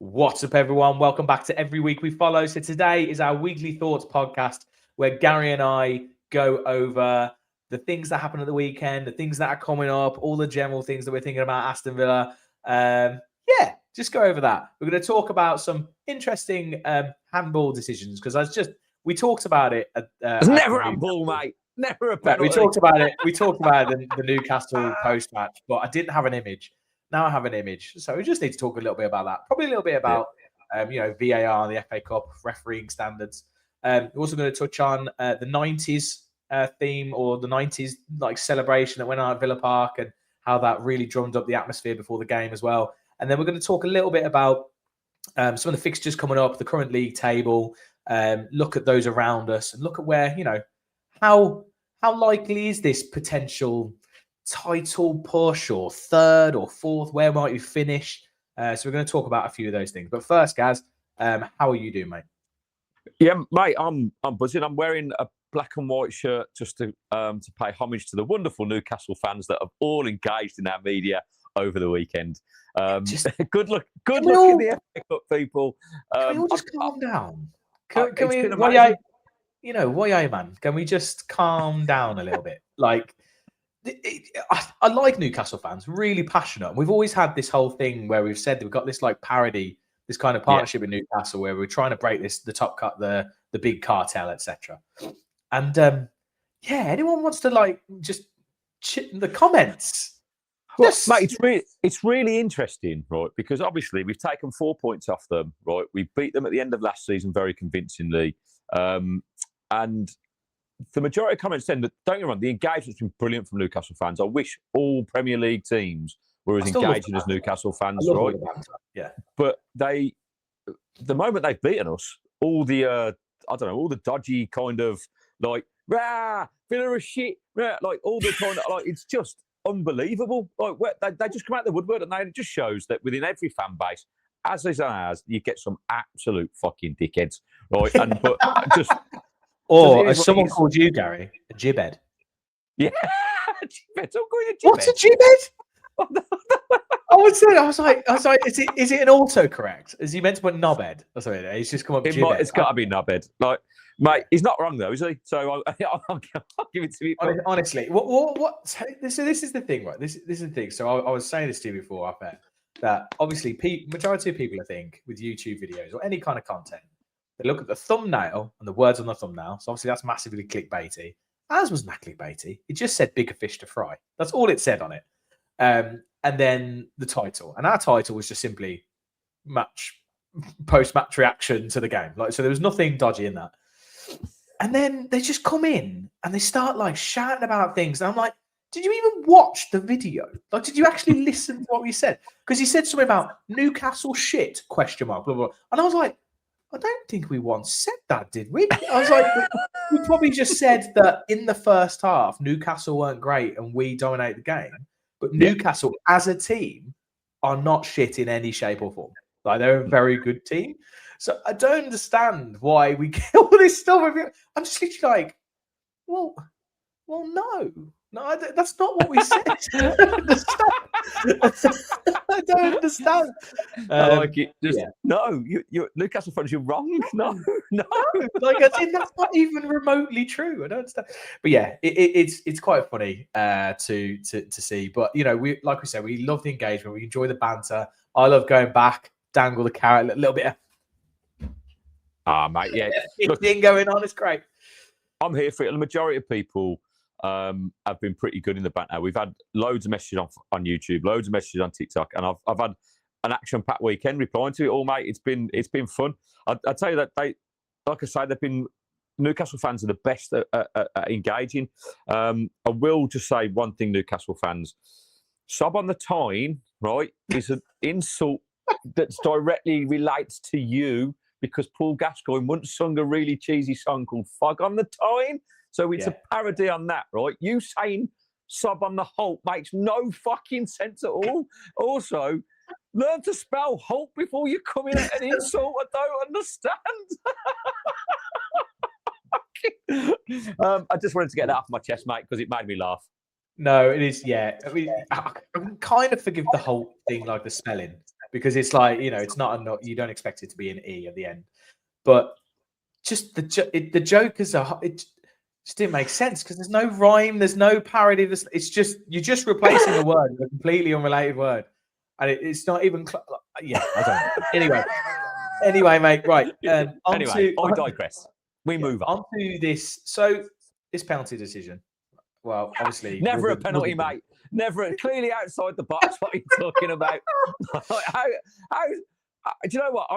What's up, everyone? Welcome back to Every Week We Follow. So today is our weekly thoughts podcast where Gary and I go over the things that happen at the weekend, the things that are coming up, all the general things that we're thinking about Aston Villa. Just go over that. We're going to talk about some interesting handball decisions because we talked about it. It's never a ball, mate. Never a penalty. We talked about it. We talked about it in the Newcastle post match, but I didn't have an image. Now I have an image. So we just need to talk a little bit about that. Probably a little bit about, VAR, the FA Cup, refereeing standards. We're also going to touch on the 90s theme or the 90s celebration that went on at Villa Park and how that really drummed up the atmosphere before the game as well. And then we're going to talk a little bit about some of the fixtures coming up, the current league table, look at those around us and look at where, how likely is this potential title push or third or fourth? Where might we finish? So we're going to talk about a few of those things. But first, Gaz, how are you doing, mate? Yeah, mate, I'm buzzing. I'm wearing a black and white shirt just to pay homage to the wonderful Newcastle fans that have all engaged in our media over the weekend. Good luck in the FA Cup, people. Can we all just calm down? Can we just calm down a little bit? I like Newcastle fans, really passionate. We've always had this whole thing where we've said that we've got this parody, this kind of partnership with Newcastle where we're trying to break the top cut, the big cartel, etc. And anyone wants to just chip the comments. Well, mate, it's really interesting, right? Because obviously we've taken 4 points off them, right? We beat them at the end of last season very convincingly, and the majority of comments saying that, don't get me wrong, the engagement's been brilliant from Newcastle fans. I wish all Premier League teams were as engaging as Newcastle fans, right? Yeah. But the moment they've beaten us, all the all the dodgy kind of rah, Villa are shit, rah, all the kind of it's just unbelievable. They just come out the woodwork, and it just shows that within every fan base, as is ours, you get some absolute fucking dickheads, right? Or as someone called you, Gary, a jibhead. Yeah, jibhead. What's a jibhead? I was like, is it an autocorrect? Is he meant to put knobhead or something? He's just come up with jibhead. It's got to be knobhead. Mate, he's not wrong though, is he? So I'll give it to you. Honestly, what? So this is the thing, right? This is the thing. So I was saying this to you before, I bet, that obviously majority of people, I think, with YouTube videos or any kind of content, they look at the thumbnail and the words on the thumbnail. So obviously that's massively clickbaity. As was not clickbaity. It just said bigger fish to fry. That's all it said on it. And then the title. And our title was just simply post-match reaction to the game. So there was nothing dodgy in that. And then they just come in and they start shouting about things. And I'm like, did you even watch the video? Did you actually listen to what we said? Because he said something about Newcastle shit, ? Blah, blah, blah. And I was like, I don't think we once said that, did we? I was like, we probably just said that in the first half, Newcastle weren't great and we dominate the game. But Newcastle, as a team, are not shit in any shape or form. They're a very good team. So I don't understand why we get all this stuff. I'm just literally well, no, that's not what we said. I don't understand. I like it. No, you Newcastle fans, you're wrong. No. That's not even remotely true. I don't understand. But yeah, it's quite funny to see. But we like we said, we love the engagement. We enjoy the banter. I love going back, dangle the carrot, a little bit of mate, yeah. Thing going on. It's great. I'm here for it. The majority of people have been pretty good in the banter. We've had loads of messages on YouTube, loads of messages on TikTok, and I've had an action-packed weekend replying to it all, mate. It's been fun. I tell you that they've been Newcastle fans are the best at engaging. I will just say one thing, Newcastle fans: sob on the tyne, right, is an insult that directly relates to you. Because Paul Gascoigne once sung a really cheesy song called Fog on the Tyne. So it's a parody on that, right? You saying sob on the Hulk makes no fucking sense at all. Also, learn to spell Hulk before you come in at an insult. I don't understand. I just wanted to get that off my chest, mate, because it made me laugh. No, it is, yeah. I mean, I can kind of forgive the whole thing, the spelling. because it's like, it's not a, you don't expect it to be an E at the end, but just the Jokers it just didn't make sense because there's no rhyme, there's no parody. It's just you're just replacing a word with a completely unrelated word, and it's not even. I don't. Anyway, mate. Right. I digress. We move on to this. So this penalty decision. Well, obviously, never a penalty, mate. Never. Clearly outside the box. What are you talking about? How? Do you know what?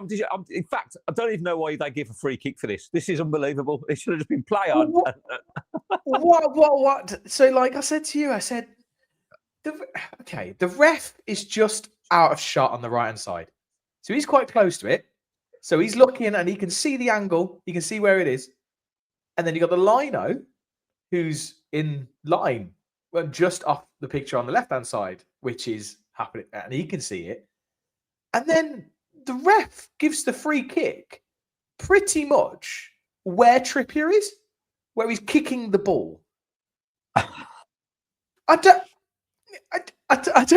In fact, I don't even know why they give a free kick for this. This is unbelievable. It should have just been play on. What? So, like I said to you, the ref is just out of shot on the right-hand side. So he's quite close to it. So he's looking and he can see the angle. He can see where it is. And then you got the lino who's in line, well, just off the picture on the left-hand side, which is happening. And he can see it. And then the ref gives the free kick pretty much where Trippier is, where he's kicking the ball. I don't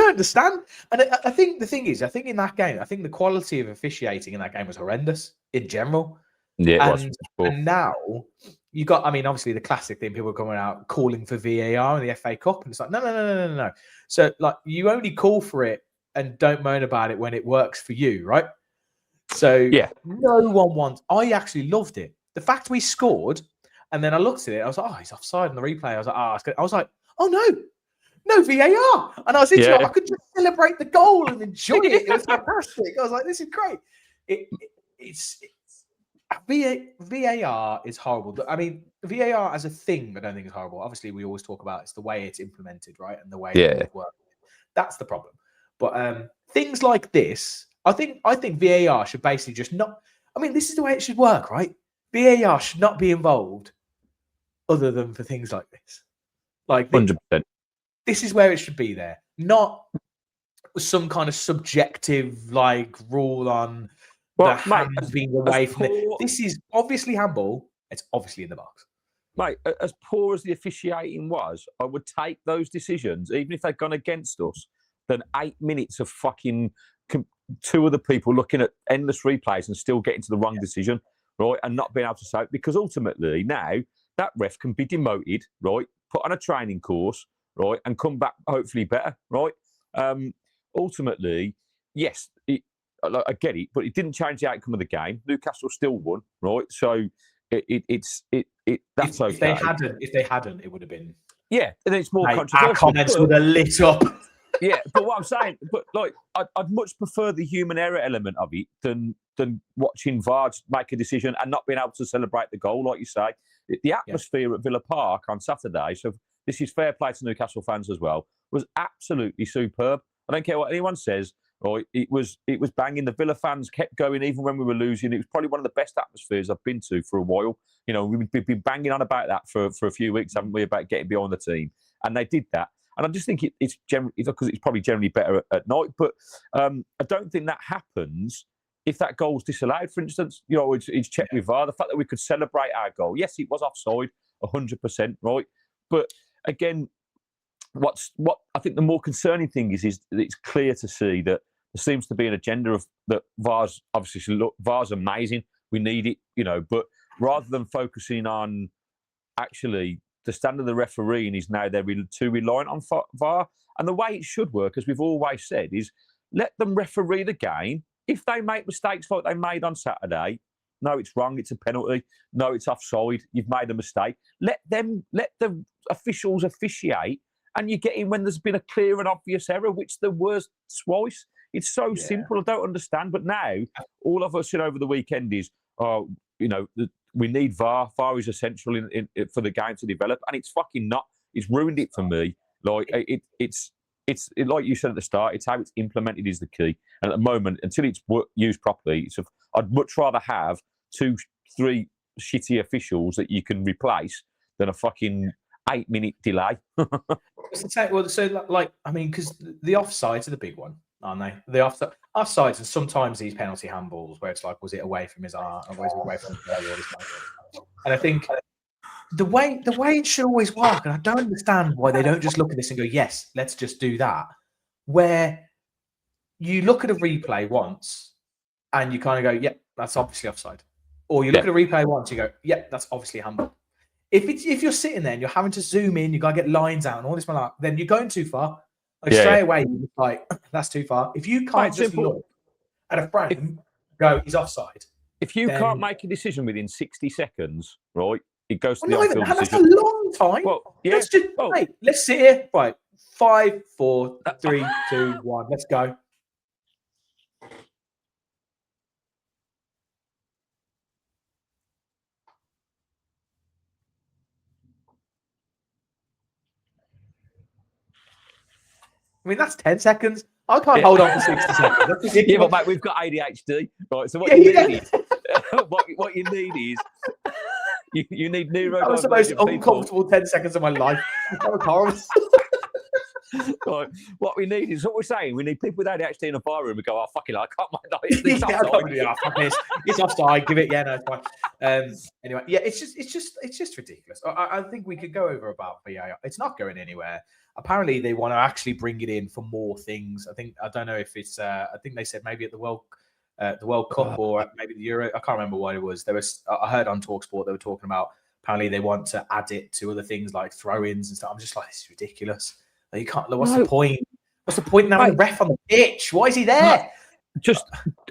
understand. And I think the thing is, in that game, I think the quality of officiating in that game was horrendous in general. Yeah, it was. And now you got, obviously the classic thing, people are coming out calling for VAR in the FA Cup. And it's like, no. So, like, you only call for it and don't moan about it when it works for you, right? So, yeah, no one wants. I actually loved it. The fact we scored, and then I looked at it, I was like, oh, he's offside in the replay. I was like, oh no VAR. And I was into it. I could just celebrate the goal and enjoy it. It was fantastic. I was like, this is great. VAR is horrible. VAR as a thing, I don't think is horrible. Obviously, we always talk about it's the way it's implemented, right? And the way it works. That's the problem. But things like this, I think VAR should basically just not. This is the way it should work, right? VAR should not be involved, other than for things like this. Like 100%. This is where it should be there, not some kind of subjective rule on the hand being away from it. This is obviously handball. It's obviously in the box. Mate, as poor as the officiating was, I would take those decisions, even if they'd gone against us, than 8 minutes of fucking two other people looking at endless replays and still getting to the wrong decision, right? And not being able to say it, because ultimately now that ref can be demoted, right? Put on a training course, right? And come back hopefully better, right? Ultimately, yes, I get it, but it didn't change the outcome of the game. Newcastle still won, right? So that's okay. If they hadn't, it would have been. Yeah, and it's more controversial. Our comments would have lit up. Yeah, but what I'm saying, I'd much prefer the human error element of it than watching VAR make a decision and not being able to celebrate the goal, like you say. The atmosphere at Villa Park on Saturday, so this is fair play to Newcastle fans as well, was absolutely superb. I don't care what anyone says. Right, it was banging. The Villa fans kept going even when we were losing. It was probably one of the best atmospheres I've been to for a while. We've been banging on about that for a few weeks, haven't we, about getting behind the team, and they did that. And I just think it's generally because it's probably generally better at night. But I don't think that happens if that goal's disallowed. For instance, it's checked with VAR. The fact that we could celebrate our goal, yes, it was offside, 100%, right. But again, what I think the more concerning thing is that it's clear to see that there seems to be an agenda of that VAR's obviously VAR's amazing. We need it, but rather than focusing on actually the standard of the refereeing is now they're too reliant on VAR. And the way it should work, as we've always said, is let them referee the game. If they make mistakes like they made on Saturday, no, it's wrong, it's a penalty. No, it's offside. You've made a mistake. Let the officials officiate, and you get in when there's been a clear and obvious error, which there was twice. It's so simple. I don't understand. But now, all of us said over the weekend is, we need VAR. VAR is essential for the game to develop, and it's fucking not. It's ruined it for me. Like it's like you said at the start. It's how it's implemented is the key. And at the moment, until it's used properly, I'd much rather have 2-3 shitty officials that you can replace than a fucking 8-minute delay. Well, so because the offsides are the big one, aren't they? The offsides, and sometimes these penalty handballs where it's like, was it away from his arm, or was it away from his player? And I think the way it should always work, and I don't understand why they don't just look at this and go, yes, let's just do that. Where you look at a replay once and you kind of go, yeah, that's obviously offside. Or you look at a replay once, you go, yeah, that's obviously handball. If you're sitting there and you're having to zoom in, you got to get lines out and all this, then you're going too far. Straight away, you're like, that's too far. If you can't just look at a frame, go, he's offside. If you can't make a decision within 60 seconds, right, it goes to the on-field decision. That's a long time. Well, yeah. Let's sit here. Right, 5, 4, 3, 2, 1. Let's go. I mean, that's 10 seconds. I can't hold on for 60 seconds. Yeah, but mate, we've got ADHD, right? So what you need is, what you need is, you need neurodivergent. That was the most uncomfortable 10 seconds of my life. That was horrible. Right. What we need is what we're saying. We need people with ADHD in a bar room. We go, oh fucking, I can't mind that. It's offside. Give it. Yeah, no, it's fine. Anyway, yeah, it's just ridiculous. I think we could go over about VAR. It's not going anywhere. Apparently, they want to actually bring it in for more things. I don't know if it's. I think they said maybe at the World Cup or maybe the Euro. I can't remember what it was. I heard on TalkSport they were talking about. Apparently, they want to add it to other things like throw-ins and stuff. I'm just like, this is ridiculous. You can't. What's the point? What's the point in having a ref on the pitch? Why is he there? Just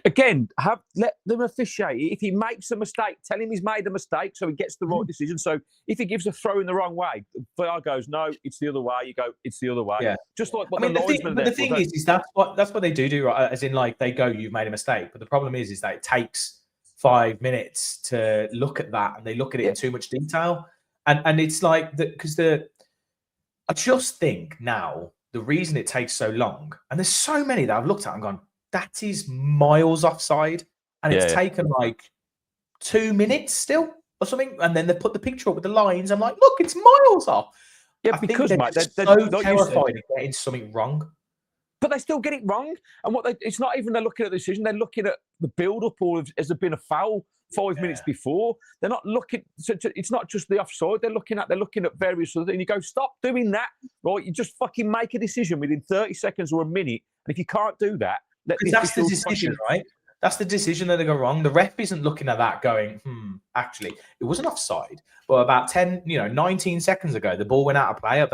again, let them officiate. If he makes a mistake, tell him he's made a mistake, so he gets the right decision. So if he gives a throw in the wrong way, VAR goes, no, it's the other way. You go, it's the other way. Yeah. Just like what the thing is that's what they do, right? As in, like, they go, you've made a mistake. But the problem is that it takes 5 minutes to look at that, and they look at it in too much detail, and it's like because I just think now the reason it takes so long, and there's so many that I've looked at and gone, that is miles offside, and it's taken like 2 minutes still or something, and then they put the picture up with the lines. I'm like, look, it's miles off. Yeah, because mate, they're so terrified of getting something wrong. But they still get it wrong. And it's not even they're looking at the decision, they're looking at the build-up, or has there been a foul 5 minutes before? They're not looking, so it's not just the offside, they're looking at various other things. And you go, stop doing that, right? You just fucking make a decision within 30 seconds or a minute. And if you can't do that, that's the decision, right? That's the decision that they go wrong. The ref isn't looking at that going, actually, it wasn't offside. But about 19 seconds ago, the ball went out of play.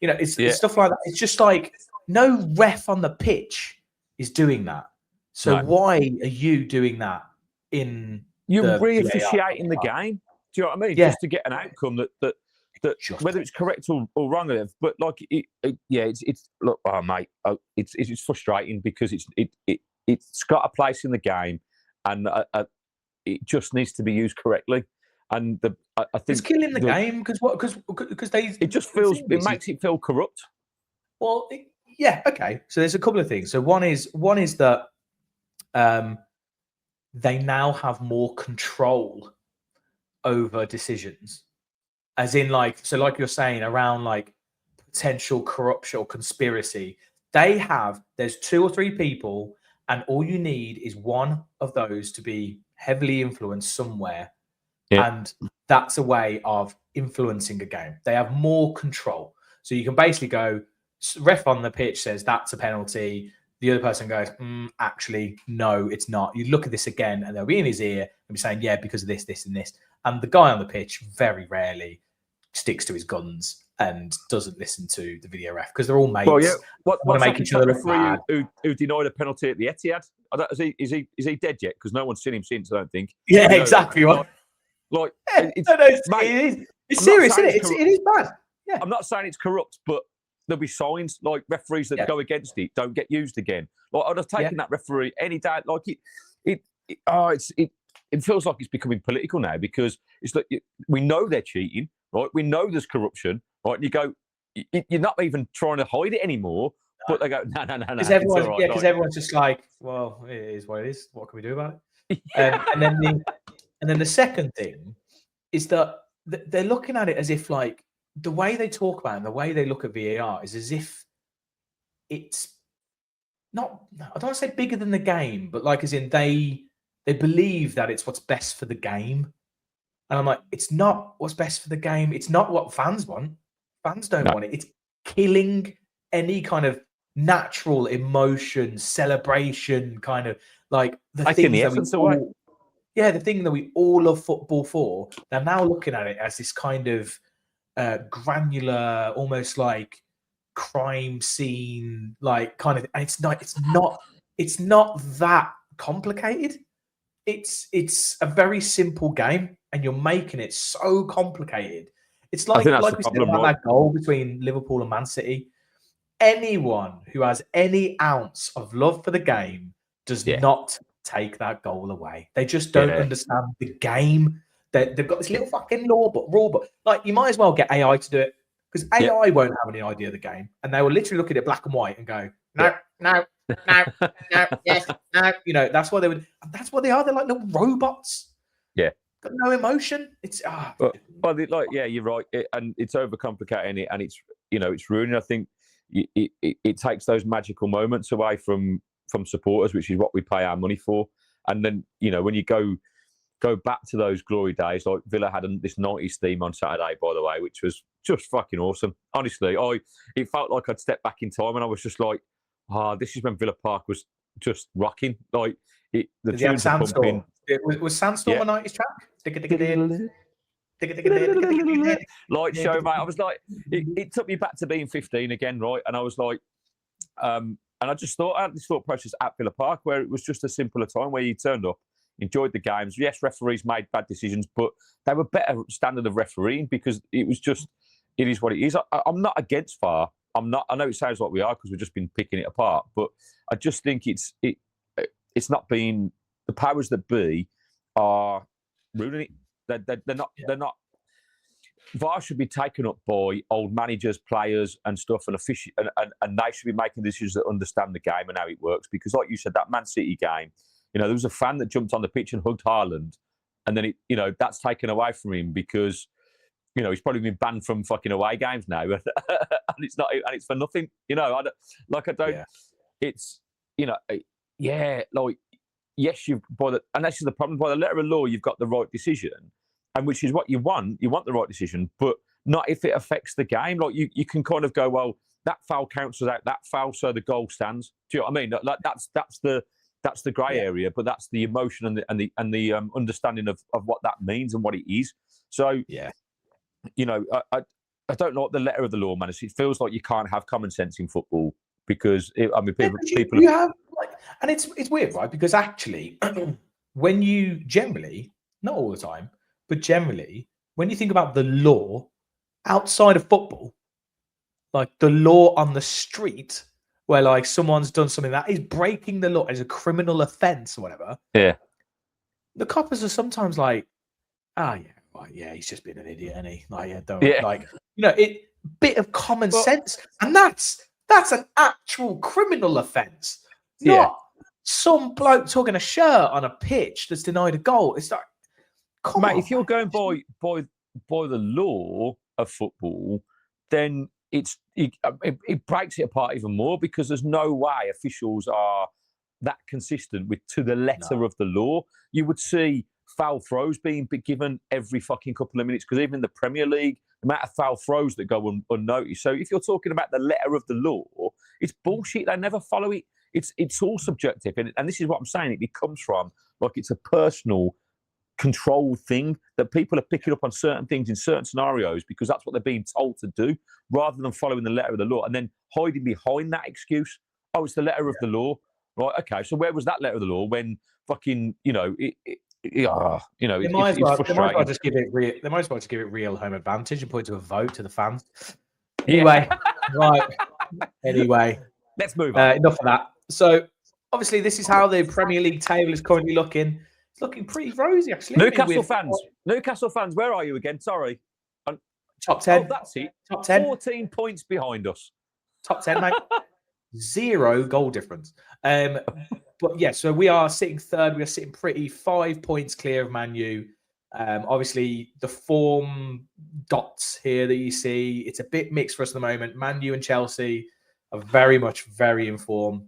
It's stuff like that. It's just like, no ref on the pitch is doing that. So why are you doing that You're re-officiating the game. Do you know what I mean? Yeah. Just to get an outcome that whether it's correct or wrong, but like it's look, oh mate, it's frustrating because it's got a place in the game, and it just needs to be used correctly. And I think it's killing the game because it just feels makes it feel corrupt. Well, okay. So there's a couple of things. So one is that they now have more control over decisions. As in, like you're saying, around like potential corruption or conspiracy, there's 2 or 3 people, and all you need is one of those to be heavily influenced somewhere. Yeah. And that's a way of influencing a game. They have more control. So you can basically go, ref on the pitch says that's a penalty. The other person goes, actually, no, it's not. You look at this again, and they'll be in his ear and be saying, yeah, because of this, this, and this. And the guy on the pitch very rarely sticks to his guns and doesn't listen to the video ref because they're all mates. Well, yeah. Want to make each other look bad. Who denied a penalty at the Etihad? Is he dead yet? Because no one's seen him since, I don't think. Yeah, exactly. It's serious, isn't it? It is bad. Yeah. I'm not saying it's corrupt, but there'll be signs like referees that go against it don't get used again. Like, I'd have taken that referee any day. Like it feels like it's becoming political now because it's like we know they're cheating, right? We know there's corruption, right? And you go, you're not even trying to hide it anymore, but they go, no. Because everyone's just like, well, it is what it is. What can we do about it? And then the second thing is that they're looking at it as if, like, the way they talk about it and the way they look at VAR is as if it's not, I don't want to say bigger than the game, but like as in they believe that it's what's best for the game. And I'm like, it's not what's best for the game. It's not what fans want. Fans don't want it. It's killing any kind of natural emotion, celebration, kind of like the Taking things the that we essence away. all, the thing that we all love football for. They're now looking at it as this kind of granular, almost like crime scene, like kind of. And it's not that complicated. It's a very simple game, and you're making it so complicated. It's I like think that's the we said problem, about right? that goal between Liverpool and Man City. Anyone who has any ounce of love for the game does not take that goal away. They just don't understand the game. They've got this little fucking rule book. Like, you might as well get AI to do it, because AI won't have any idea of the game, and they will literally look at it black and white and go, no, yes, no. You know, that's what they would. That's what they are. They're like little robots. Yeah. Got no emotion. It's you're right, and it's overcomplicating it, and it's it's ruining. I think it takes those magical moments away from supporters, which is what we pay our money for. And then when you go back to those glory days, like Villa had this 90s theme on Saturday, by the way, which was just fucking awesome. Honestly, it felt like I'd stepped back in time, and I was just like, this is when Villa Park was just rocking. Like the tunes are pumping. Was Sandstorm a 90s track? Light show, mate. I was like, it took me back to being 15 again, right? And I was like, and I just thought, I had this thought process at Villa Park where it was just a simpler time where you turned up, enjoyed the games. Yes, referees made bad decisions, but they were better standard of refereeing, because it is what it is. I'm not against VAR. I'm not. I know it sounds like we are, because we've just been picking it apart, but I just think it's not being, the powers that be are ruining it. They're not. VAR should be taken up by old managers, players, and stuff, and and they should be making decisions that understand the game and how it works. Because, like you said, that Man City game, there was a fan that jumped on the pitch and hugged Haaland, and then that's taken away from him because he's probably been banned from fucking away games now, and it's not, and it's for nothing. It's like, yes, and that's the problem. By the letter of law, you've got the right decision, and which is what you want. You want the right decision, but not if it affects the game. Like, you can kind of go, well, that foul counts as out that foul, so the goal stands. Do you know what I mean? Like, that's the grey area, but that's the emotion and the understanding of what that means and what it is. So I don't know what the letter of the law, man. It feels like you can't have common sense in football, because people you have, like, and it's weird, right? Because actually, when you generally, not all the time, but generally, when you think about the law outside of football, like the law on the street, where like someone's done something that is breaking the law, as a criminal offence or whatever. Yeah, the coppers are sometimes like, he's just been an idiot, and he bit of common sense, and that's an actual criminal offence, not some bloke talking a shirt on a pitch that's denied a goal. It's like, come on, if you're going by the law of football, then it breaks it apart even more, because there's no way officials are that consistent to the letter of the law. You would see foul throws being given every fucking couple of minutes, because even in the Premier League, the amount of foul throws that go unnoticed. So if you're talking about the letter of the law, it's bullshit. They never follow it. It's all subjective, and this is what I'm saying. It becomes from, like, it's a personal controlled thing that people are picking up on certain things in certain scenarios because that's what they're being told to do, rather than following the letter of the law and then hiding behind that excuse. Oh, it's the letter of the law, right? Okay, so where was that letter of the law when fucking They might as well just give it real home advantage and put it to a vote to the fans. Anyway, right. Anyway, let's move on. Enough of that. So obviously, this is how the Premier League table is currently looking. It's looking pretty rosy, actually. Newcastle fans, where are you again? Sorry. Top 10. Oh, that's it. Top 10. 14 points behind us. Top 10, mate. 0 goal difference. But yeah, so we are sitting third. We are sitting pretty 5 points clear of Man U. Obviously, the form dots here that you see, it's a bit mixed for us at the moment. Man U and Chelsea are very in form.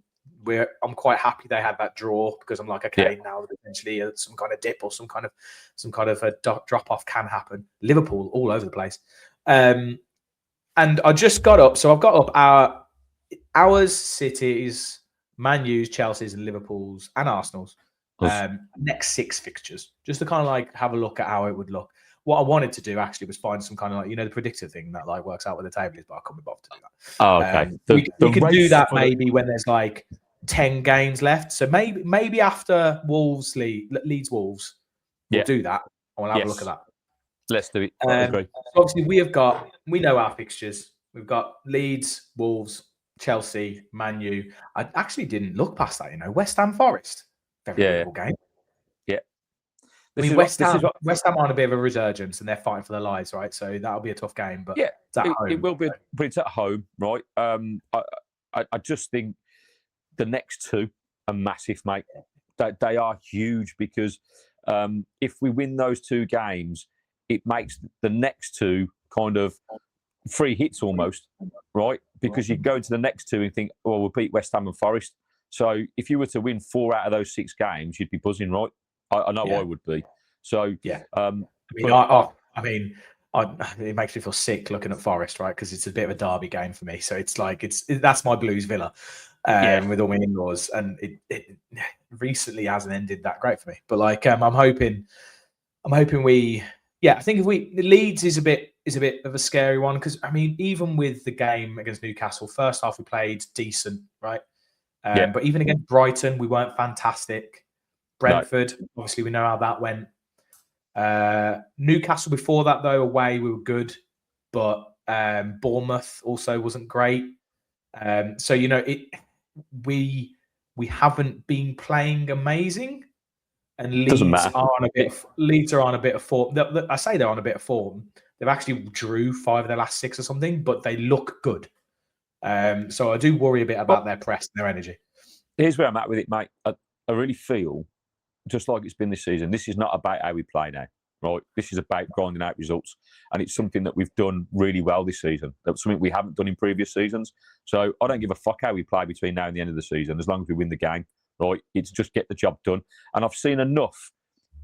I'm quite happy they had that draw, because I'm like, okay, now potentially some kind of dip or some kind of a drop off can happen. Liverpool all over the place. And I just got up. So I've got up ours, City's, Man U's, Chelsea's, and Liverpool's, and Arsenal's next 6 fixtures, just to kind of like have a look at how it would look. What I wanted to do actually was find some kind of like, the predictor thing that like works out what the table is, but I couldn't be bothered to do that. Oh, okay. We can do that maybe when there's like 10 games left. So maybe after Leeds Wolves, we'll do that. And we'll have a look at that. Let's do it. So obviously, we know our fixtures. We've got Leeds, Wolves, Chelsea, Man U. I actually didn't look past that. West Ham Forest, very winnable game. Yeah. I mean, West Ham are on a bit of a resurgence, and they're fighting for their lives, right? So that'll be a tough game. But yeah, it will be. But it's at home, right? I just think the next 2 are massive, mate. They are huge because if we win those 2 games, it makes the next 2 kind of free hits almost, right? Because you go into the next 2 and think, well, we'll beat West Ham and Forest. So if you were to win 4 out of those 6 games, you'd be buzzing, right? I know I would be. So yeah. It makes me feel sick looking at Forest, right? Because it's a bit of a derby game for me. So it's like that's my Blues Villa, with all my in-laws, and it recently hasn't ended that great for me. But like, I'm hoping we. Yeah, I think Leeds is a bit of a scary one because I mean, even with the game against Newcastle, first half we played decent, right? But even against Brighton, we weren't fantastic. Brentford, obviously, we know how that went. Newcastle before that, though, away we were good, but Bournemouth also wasn't great. So we haven't been playing amazing. And Leeds are on a bit of form. I say they're on a bit of form. They've actually drew 5 of their last 6 or something, but they look good. So I do worry a bit about their press and their energy. Here's where I'm at with it, mate. I really feel, just like it's been this season, this is not about how we play now, right? This is about grinding out results. And it's something that we've done really well this season. That's something we haven't done in previous seasons. So I don't give a fuck how we play between now and the end of the season, as long as we win the game. Right, it's just get the job done. And I've seen enough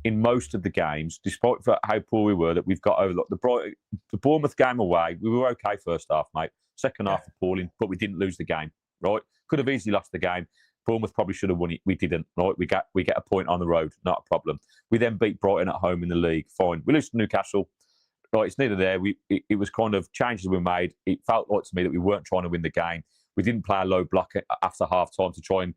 in most of the games, despite how poor we were, that we've got over the Bournemouth game away. We were okay first half, mate. Second half appalling, but we didn't lose the game. Right, could have easily lost the game. Bournemouth probably should have won it. We didn't. Right, we get a point on the road, not a problem. We then beat Brighton at home in the league. Fine. We lose to Newcastle. Right, it's neither there. It was kind of changes we made. It felt like to me that we weren't trying to win the game. We didn't play a low block after half time to try and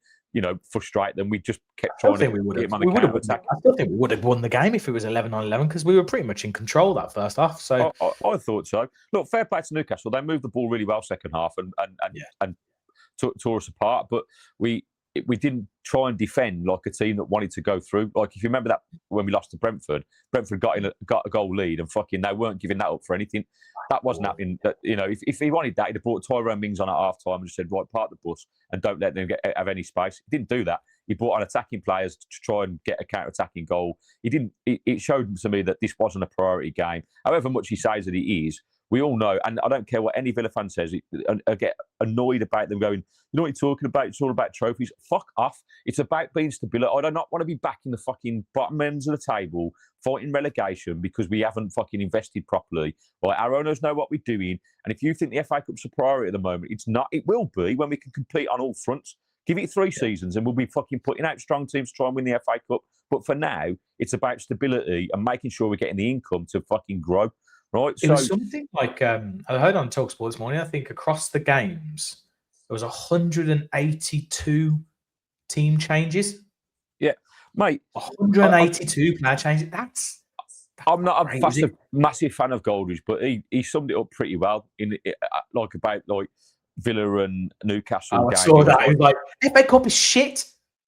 frustrate them. We just kept trying to get them on the counter attack. I still think we would have won the game if it was 11-11 because we were pretty much in control that first half. So I thought so. Look, fair play to Newcastle. They moved the ball really well second half and tore us apart. But we didn't try and defend like a team that wanted to go through. Like if you remember that when we lost to Brentford got a goal lead and fucking they weren't giving that up for anything. That wasn't happening. If he wanted that, he'd have brought Tyrone Mings on at half time and just said, right, park the bus and don't let them have any space. He didn't do that. He brought on attacking players to try and get a counter-attacking goal. It showed to me that this wasn't a priority game. However much he says that it is, we all know, and I don't care what any Villa fan says, I get annoyed about them going, you know what you're talking about? It's all about trophies. Fuck off. It's about being stability. I do not want to be back in the fucking bottom ends of the table fighting relegation because we haven't fucking invested properly. Right? Our owners know what we're doing. And if you think the FA Cup's a priority at the moment, it's not. It will be when we can compete on all fronts. Give it 3 seasons and we'll be fucking putting out strong teams to try and win the FA Cup. But for now, it's about stability and making sure we're getting the income to fucking grow. Right? It was something like, I heard on TalkSport this morning, I think across the games, there was 182 team changes. Yeah, mate. 182 player changes. That's I'm not a massive fan of Goldridge, but he summed it up pretty well in about Villa and Newcastle. I saw that. He was like, FA Cup is shit.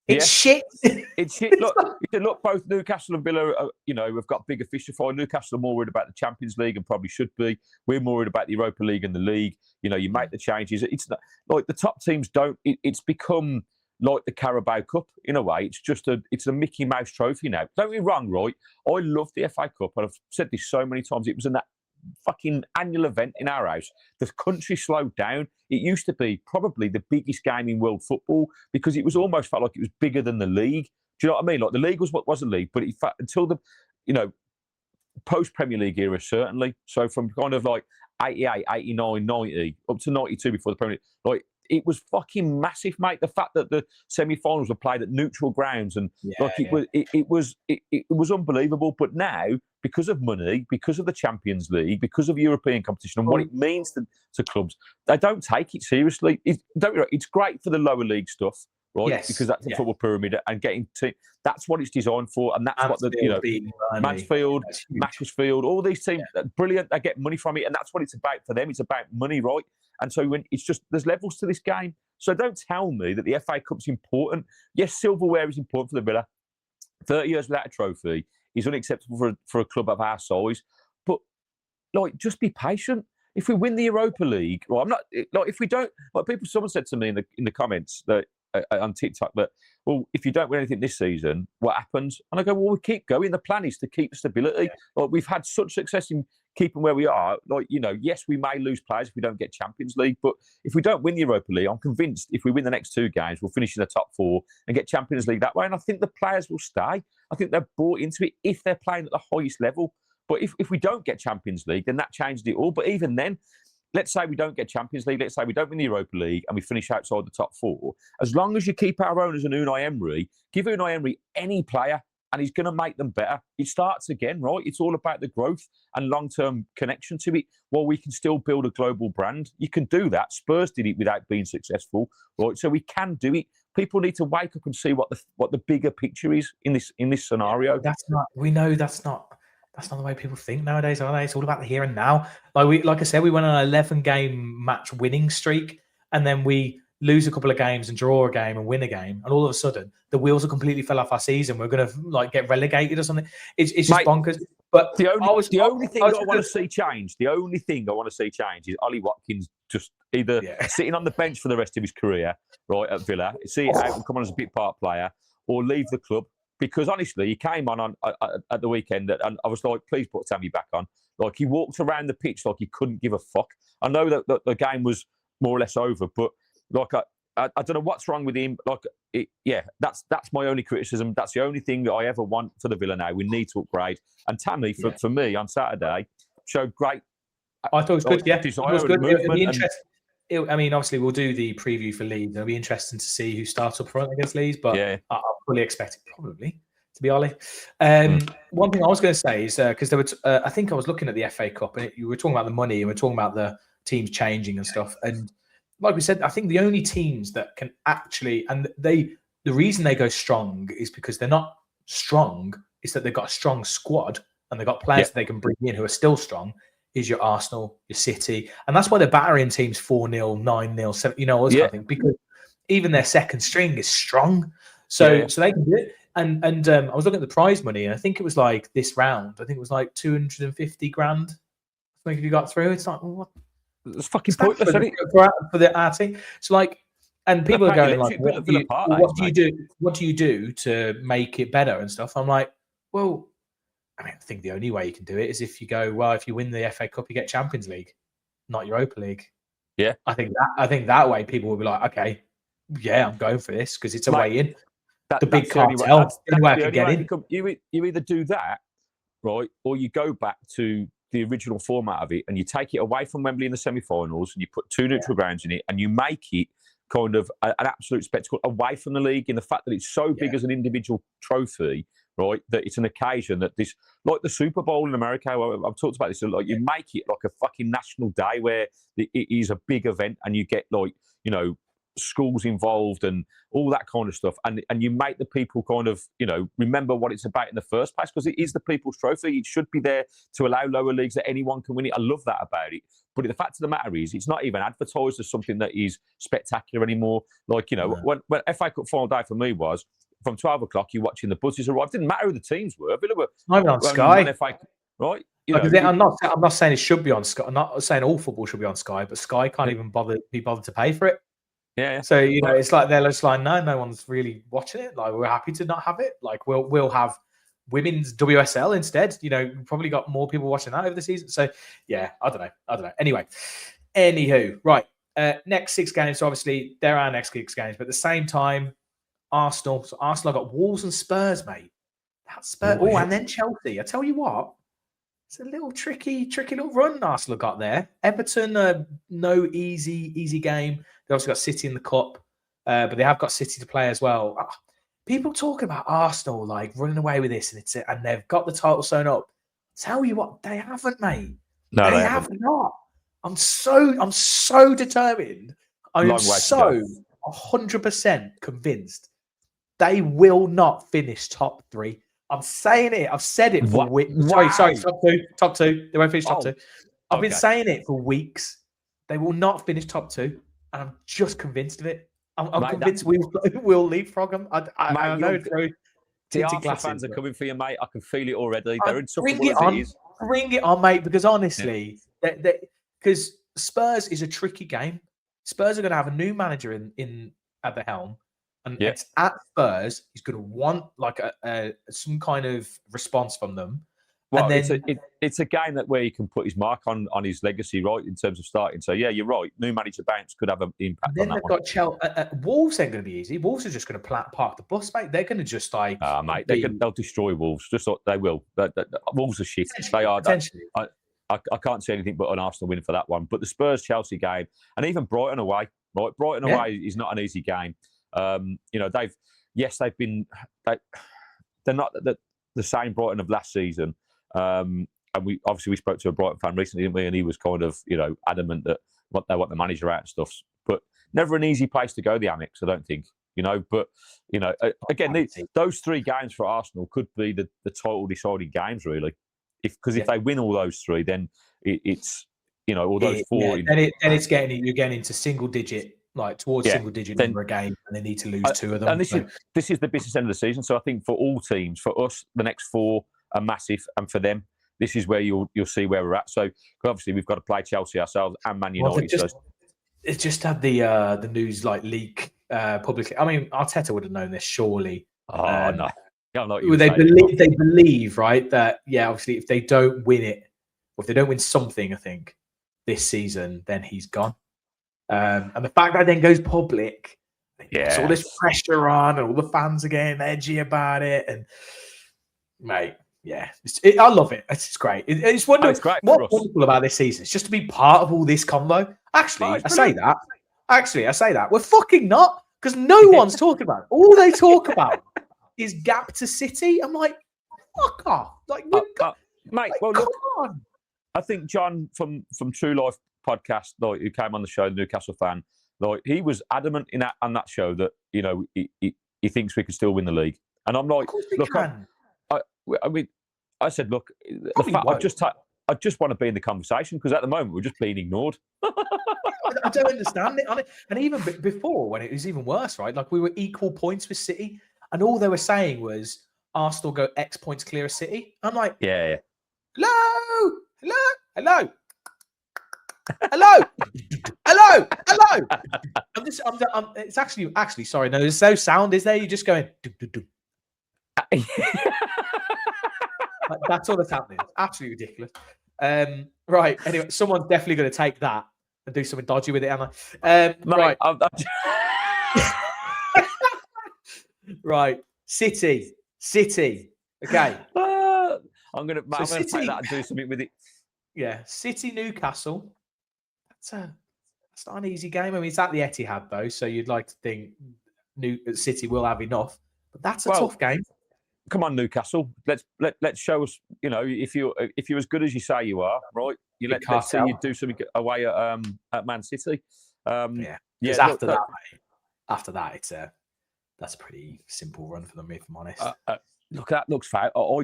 It's shit. It's shit. Look, both Newcastle and Villa, we've got bigger fish to fry. Newcastle are more worried about the Champions League and probably should be. We're more worried about the Europa League and the league. You make the changes. It's not like the top teams don't. It's become like the Carabao Cup in a way. It's a Mickey Mouse trophy now. Don't get me wrong, right? I love the FA Cup, and I've said this so many times. It was in that fucking annual event in our house. The country slowed down. It used to be probably the biggest game in world football because it was almost felt like it was bigger than the league. Do you know what I mean? Like the league was what was a league, but until the post Premier League era, certainly. So from kind of like 88, 89, 90 up to 92 before the Premier League, like it was fucking massive, mate. The fact that the semi-finals were played at neutral grounds and it was unbelievable. But now, because of money, because of the Champions League, because of European competition and what it means to clubs, they don't take it seriously. It's great for the lower league stuff, right? Yes, because that's the football pyramid and getting to that's what it's designed for, and that's what Mansfield, Macclesfield, all these teams, brilliant. They get money from it, and that's what it's about for them. It's about money, right? And so when it's just there's levels to this game. So don't tell me that the FA Cup's important. Yes, silverware is important for the Villa. 30 years without a trophy is unacceptable for a club of our size. But like, just be patient. If we win the Europa League, well, I'm not like if we don't. Like someone said to me in the comments that on TikTok that, well, if you don't win anything this season, what happens? And I go, well, we keep going. The plan is to keep stability. Yeah. Like we've had such success in keeping where we are. Like, yes, we may lose players if we don't get Champions League, but if we don't win the Europa League, I'm convinced if we win the next 2 games, we'll finish in the top 4 and get Champions League that way. And I think the players will stay. I think they're bought into it if they're playing at the highest level. But if we don't get Champions League, then that changes it all. But even then, let's say we don't get Champions League, let's say we don't win the Europa League and we finish outside the top 4, as long as you keep our owners and Unai Emery, give Unai Emery any player and he's going to make them better. It starts again, right? It's all about the growth and long-term connection to it, while we can still build a global brand. You can do that. Spurs did it without being successful, right? So we can do it. People need to wake up and see what the bigger picture is in this scenario. We know that's not the way people think nowadays, are they? It's all about the here and now. Like I said, we went on an 11-game match winning streak, and then we lose a couple of games and draw a game and win a game, and all of a sudden the wheels have completely fell off our season. We're going to get relegated or something. It's just bonkers. But the only thing I want to see change is Ollie Watkins just either sitting on the bench for the rest of his career, right, at Villa, see it out and come on as a bit part player, or leave the club. Because honestly, he came on at the weekend and I was like, please put Tammy back on. Like, he walked around the pitch like he couldn't give a fuck. I know that the game was more or less over, but like I don't know what's wrong with him. Like, that's my only criticism. That's the only thing that I ever want for the Villa now. We need to upgrade. And Tammy, for me, on Saturday, showed great. I thought it was good. Yeah, it was good. It'll be interesting. I mean, obviously, we'll do the preview for Leeds. It'll be interesting to see who starts up front against Leeds, but I fully expect it probably to be Ollie. One thing I was going to say is because there was, I think I was looking at the FA Cup and you were talking about the money and we're talking about the teams changing and stuff. And like we said, I think the only teams that can actually, and the reason they go strong is because they're not strong, is that they've got a strong squad and they've got players that they can bring in who are still strong. Is your Arsenal, your City, and that's why they're battering teams 4-0, 9-0, 7. All this kind of thing, because even their second string is strong, so they can do it. And I was looking at the prize money, and I think it was like this round. I think it was like 250 grand. I think if you got through, it's like, well, what? It's fucking pointless, isn't it? For the art team. So like, and people are going like, what do you do to make it better and stuff? I'm like, well, I mean, I think the only way you can do it is if you go, well, if you win the FA Cup, you get Champions League, not Europa League. Yeah. I think that way people will be like, okay, yeah, I'm going for this because it's a way in. The big cartel, that's the only way I can get in. You either do that, right, or you go back to the original format of it and you take it away from Wembley in the semi-finals and you put 2 neutral grounds in it and you make it kind of an absolute spectacle away from the league in the fact that it's so big as an individual trophy, right, that it's an occasion that this, like the Super Bowl in America, I've talked about this, like you make it like a fucking national day where it is a big event and you get like, schools involved and all that kind of stuff. And you make the people kind of, remember what it's about in the first place because it is the people's trophy. It should be there to allow lower leagues that anyone can win it. I love that about it. But the fact of the matter is, it's not even advertised as something that is spectacular anymore. Like, when FA Cup final day for me was, from 12 o'clock, you're watching the buses arrive. It didn't matter who the teams were. Villa were not even on Sky. Right? I'm not saying it should be on Sky. I'm not saying all football should be on Sky, but Sky can't even be bothered to pay for it. Yeah. So it's like they're just like, no one's really watching it. Like, we're happy to not have it. Like, we'll have women's WSL instead. We've probably got more people watching that over the season. So yeah, I don't know. Anyway, anywho, right. Next 6 games. So obviously there are next 6 games, but at the same time, Arsenal. So Arsenal got Wolves and Spurs, mate. That's Spurs. Oh, and then Chelsea. I tell you what, it's a little tricky little run Arsenal got there. Everton, no easy game. They've also got City in the cup, but they have got City to play as well. People talking about Arsenal like running away with this, and they've got the title sewn up. Tell you what, they haven't, mate. No, they have not. I'm so determined. I am so 100% convinced they will not finish top 3. I'm saying it. I've said it for weeks. Sorry, top two. They won't finish top 2. I've been saying it for weeks. They will not finish top 2, and I'm just convinced of it. I'm convinced we'll leapfrog them. I know the Arsenal fans are coming for you, mate. I can feel it already. They're bring it on, mate. Because honestly, because Spurs is a tricky game. Spurs are going to have a new manager in at the helm, and it's at Spurs. He's going to want like some kind of response from them. Well, and then, it's a game where he can put his mark on his legacy, right, in terms of starting. So, yeah, you're right. New manager bounce could have an impact on that. Then they've got Wolves ain't going to be easy. Wolves are just going to park the bus, mate. They're going to just like... mate, they'll destroy Wolves. Just like they will. Wolves are shit. They are. I can't see anything but an Arsenal win for that one. But the Spurs-Chelsea game, and even Brighton away, right? Brighton away is not an easy game. They've been... They're not the same Brighton of last season. And we spoke to a Brighton fan recently, didn't we? And he was kind of, adamant that they want the manager out and stuff. But never an easy place to go, the Annex, I don't think. But again, those 3 games for Arsenal could be the title deciding games, really. Because if they win all those 3, then it's all those 4. Then you're getting into single digit, like towards single digit number a game, and they need to lose 2 of them. And this is the business end of the season. So I think for all teams, for us, the next 4 are massive, and for them, this is where you'll see where we're at. So obviously, we've got to play Chelsea ourselves and Man United. It's just had the news like leak publicly. I mean, Arteta would have known this, surely. No. They believe, right, that obviously, if they don't win it, or if they don't win something, I think this season, then he's gone. And the fact that it then goes public, puts all this pressure on, and all the fans are getting edgy about it, and mate. Yeah, I love it. It's great. It's wonderful. It's great. What's wonderful about this season is just to be part of all this convo. Actually, I say that. We're fucking not, because no one's talking about it. All they talk about is gap to City. I'm like, fuck off. Like, mate, well, look, on. I think John from True Life podcast, like, who came on the show, the Newcastle fan, like, he was adamant on that show that, he thinks we can still win the league. And I'm like, look, I said, look, I just want to be in the conversation, because at the moment we're just being ignored. I don't understand it. And even before, when it was even worse, right? Like, we were equal points with City, and all they were saying was Arsenal go X points clear of City. I'm like, hello. It's actually sorry. No, there's no sound, is there? You're just going. That's all that's happening. Absolutely ridiculous. Right. Anyway, someone's definitely going to take that and do something dodgy with it, am I? Right. Right. City. Okay. I'm going to take that and do something with it. Yeah. City, Newcastle. That's not an easy game. I mean, it's at the Etihad, though, so you'd like to think City will have enough. But that's a tough game. Come on, Newcastle. Let's show us. If you're as good as you say you are, right? Let's see you do something away at Man City. After that, that's a pretty simple run for them, if I'm honest. Look, that looks fair. I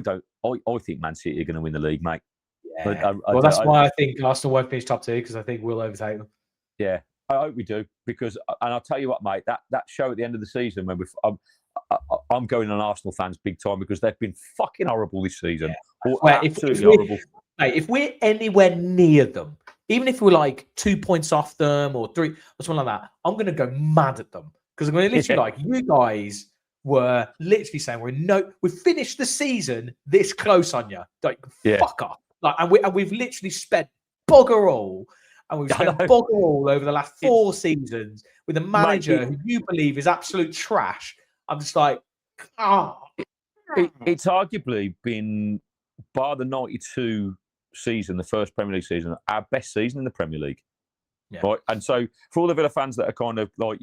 think Man City are going to win the league, mate. Yeah. That's why I think Arsenal won't finish top 2, because I think we'll overtake them. Yeah, I hope we do, because, and I'll tell you what, mate, that show at the end of the season when I'm going on Arsenal fans big time, because they've been fucking horrible this season. Yeah. Absolutely horrible. If we're anywhere near them, even if we're like 2 points off them or 3 or something like that, I'm going to go mad at them, because I'm going to literally you guys were literally saying we finished the season this close on you. Like, fuck off. Like, and we've literally spent bugger all. And we've spent bugger all over the last 4 seasons with a manager who you believe is absolute trash. I'm just like, It's arguably been, bar the 92 season, the first Premier League season, our best season in the Premier League. Yeah. Right. And so for all the Villa fans that are kind of like,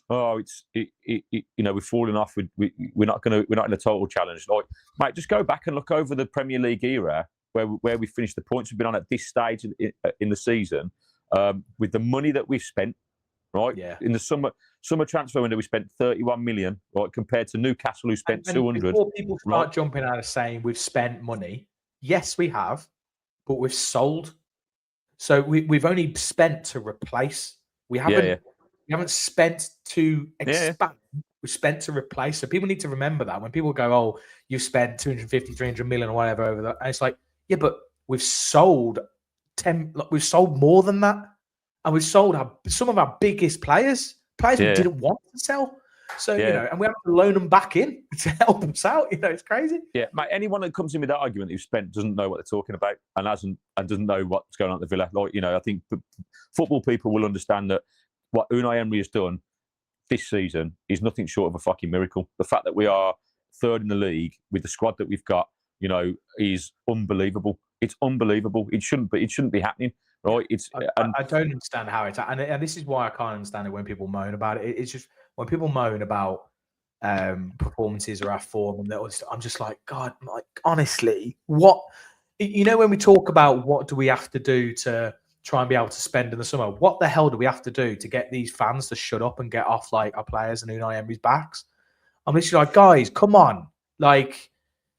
oh, we're falling off. We're not in a total challenge. Like, mate, just go back and look over the Premier League era where we finished the points we've been on at this stage in the season, with the money that we've spent. Right. Yeah. In the summer transfer window, we spent 31 million. Right, compared to Newcastle, who spent 200. Before people start jumping out of saying we've spent money, yes, we have, but we've sold. So we've only spent to replace. We haven't. We haven't spent to expand. We've spent to replace. So people need to remember that when people go, "Oh, you've spent 250, 300 million or whatever over that," and it's like, yeah, but we've sold We've sold more than that, and we've sold some of our biggest players we didn't want to sell. So and we have to loan them back in to help us out. It's crazy. Yeah, mate. Anyone that comes in with that argument who's spent doesn't know what they're talking about and doesn't know what's going on at the Villa. Like, I think football people will understand that what Unai Emery has done this season is nothing short of a fucking miracle. The fact that we are third in the league with the squad that we've got, is unbelievable. It's unbelievable. It shouldn't be happening, right? I don't understand how it's, and this is why I can't understand it when people moan about it. It's just when people moan about performances or our form, and I'm just like, God, like honestly, what? When we talk about what do we have to do to try and be able to spend in the summer, what the hell do we have to do to get these fans to shut up and get off like our players and Unai Emery's backs? I'm literally like, guys, come on, like.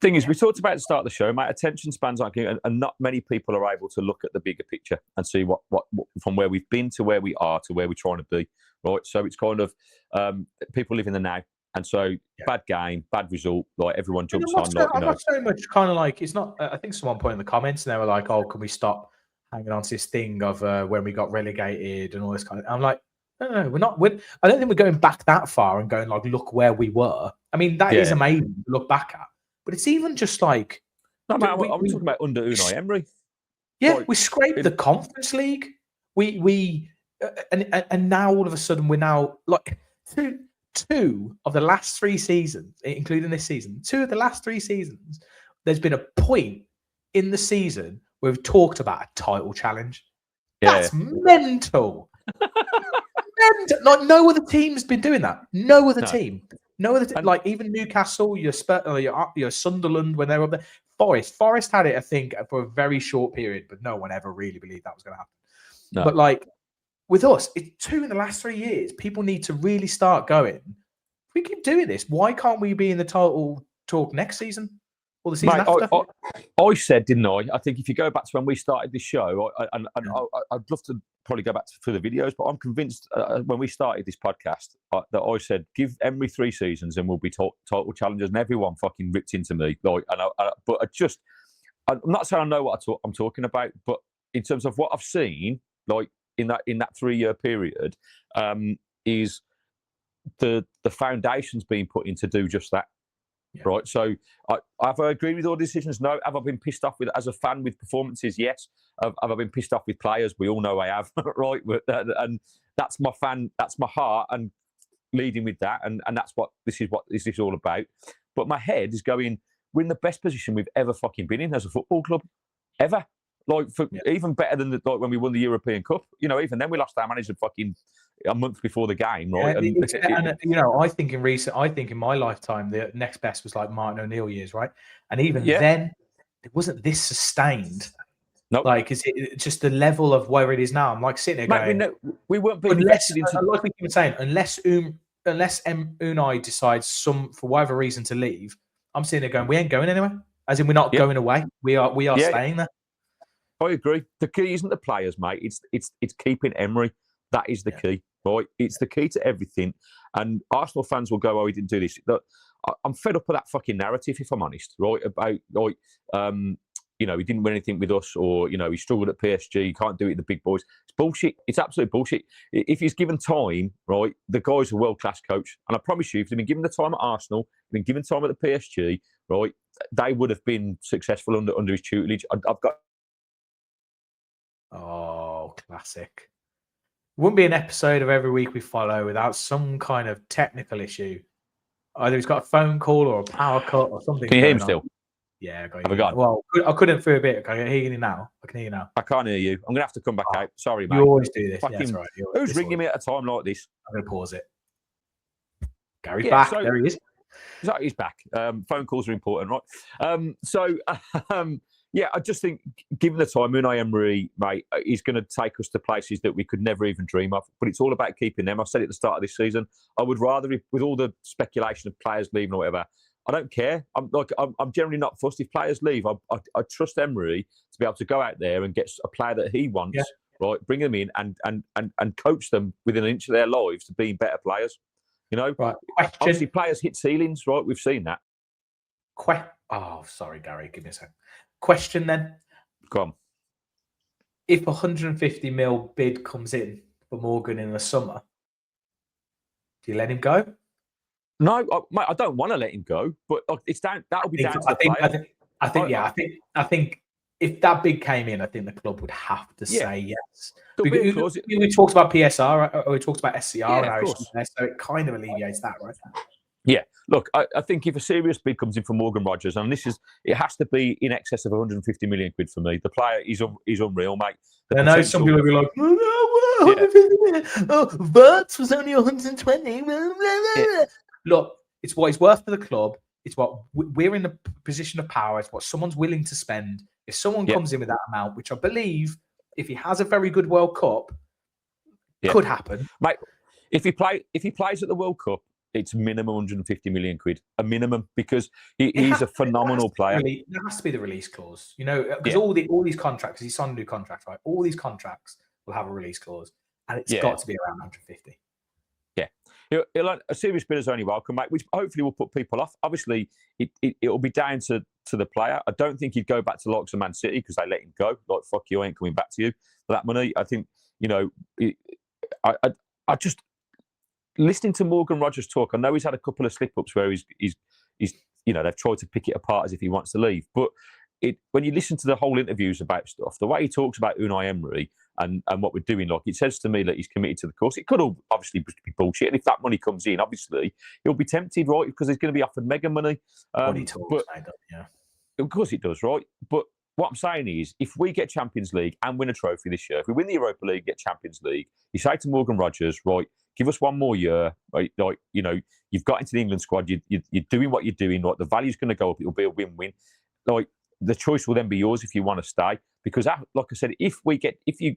Thing is, we talked about at the start of the show, mate. Attention spans aren't good, and not many people are able to look at the bigger picture and see what from where we've been to where we are to where we're trying to be, right? So it's kind of people live in the now, and so bad game, bad result, like everyone jumps on. I'm not so much kind of like it's not. I think someone put in the comments and they were like, "Oh, can we stop hanging on to this thing of when we got relegated and all this kind of?" I'm like, no, we're not. I don't think we're going back that far and going like, look where we were. I mean, that is amazing to look back at. But it's even just like... No, man, I'm talking about under Unai Emery. Yeah, we scraped the Conference League. And now all of a sudden we're now... like two of the last 3 seasons, including this season, 2 of the last 3 seasons, there's been a point in the season where we've talked about a title challenge. That's mental. Like no other team's been doing that. No other team. No other like even Newcastle, your Sunderland when they were up there. Forest had it, I think, for a very short period, but no one ever really believed that was going to happen. No. But like with us, it's 2 in the last 3 years. People need to really start going. If we keep doing this, why can't we be in the title talk next season or the season after? I said, didn't I? I think if you go back to when we started this show, I'd love to probably go back through the videos, but I'm convinced when we started this podcast that I said, give Emery 3 seasons and we'll be title challengers, and everyone fucking ripped into me. Like, I'm not saying I know what I'm talking about, but in terms of what I've seen, like in that 3-year period, is the foundations being put in to do just that. Yeah. Right, so have I agreed with all decisions? No. Have I been pissed off with as a fan with performances? Yes. Have I been pissed off with players? We all know I have, right? And that's my heart, and leading with that, and that's what this is all about. But my head is going, we're in the best position we've ever fucking been in as a football club, ever. Like even better than like when we won the European Cup. Even then we lost our manager fucking a month before the game, right? I think in my lifetime the next best was like Martin O'Neill years, right? And even then it wasn't this sustained. Nope. Like is it just the level of where it is now? I'm like sitting there going, we weren't being invested into, like we keep saying, unless Unai decides for whatever reason to leave, I'm sitting there going, we ain't going anywhere. As in we're not going away. We are staying there. I agree. The key isn't the players, mate. It's keeping Emery. That is the key, right? It's the key to everything. And Arsenal fans will go, "Oh, he didn't do this." Look, I'm fed up with that fucking narrative, if I'm honest, right? About like, he didn't win anything with us, or he struggled at PSG. He can't do it with the big boys. It's bullshit. It's absolute bullshit. If he's given time, right, the guy's a world-class coach, and I promise you, if they'd been given the time at Arsenal, been given time at the PSG, right, they would have been successful under his tutelage. I've got. Oh, classic. Wouldn't be an episode of Every Week We Follow without some kind of technical issue. Either he's got a phone call or a power cut or something. Can you hear him still? Yeah, I got Have you. I gone? Well, I couldn't for a bit. Can I hear you now? I can hear you now. I can't hear you. I'm going to have to come back out. Sorry, mate. You always do this. Fucking, Yeah, that's right. Who's ringing me at a time like this? I'm going to pause it. Gary's back. So, there he is. So he's back. Phone calls are important, right? Yeah, I just think, given the time, Unai Emery, mate, is going to take us to places that we could never even dream of. But it's all about keeping them. I said it at the start of this season. I would rather, with all the speculation of players leaving or whatever, I don't care. I'm generally not fussed. If players leave, I trust Emery to be able to go out there and get a player that he wants, right? Bring them in and coach them within an inch of their lives to being better players. You know, right? Obviously, players hit ceilings, right? We've seen that. Oh, sorry, Gary. Give me a second. Question then. Go on. If 150 mil bid comes in for Morgan in the summer, do you let him go? No, mate, I don't want to let him go, but it's down. That'll be down to the player. I think if that bid came in, I think the club would have to say yes. We talked about PSR, or we talked about SCR, so it kind of alleviates that, right? Yeah, look, I think if a serious bid comes in for Morgan Rogers, and it has to be in excess of 150 million quid for me. The player is unreal, mate. I know some people will be like, oh, 150 million. Oh, Verts was only 120. Yeah. Look, it's what he's worth for the club. It's what we're in a position of power. It's what someone's willing to spend. If someone comes in with that amount, which I believe, if he has a very good World Cup, could happen, mate. If he plays at the World Cup, it's minimum 150 million quid, a minimum, because he's a phenomenal player. There has to be the release clause, you know, because all these contracts, he's signed a new contract, right? All these contracts will have a release clause, and it's got to be around 150. Yeah, a serious bid is only welcome, mate, which hopefully will put people off. Obviously, it'll be down to the player. I don't think he'd go back to the likes of Man City because they let him go. Like, fuck you, I ain't coming back to you for that money. I think, you know, I just. Listening to Morgan Rogers talk, I know he's had a couple of slip-ups where he's you know, they've tried to pick it apart as if he wants to leave. But when you listen to the whole interviews about stuff, the way he talks about Unai Emery and what we're doing, like, it says to me that he's committed to the course. It could all obviously be bullshit. And if that money comes in, obviously, he'll be tempted, right? Because he's going to be offered mega money. Of course it does, right? But what I'm saying is, if we get Champions League and win a trophy this year, if we win the Europa League, get Champions League, you say to Morgan Rogers, right, give us one more year, right? Like, you know, you've got into the England squad, you're doing what you're doing, right? The value's going to go up, it'll be a win-win. Like, the choice will then be yours if you want to stay. Because, like I said, if you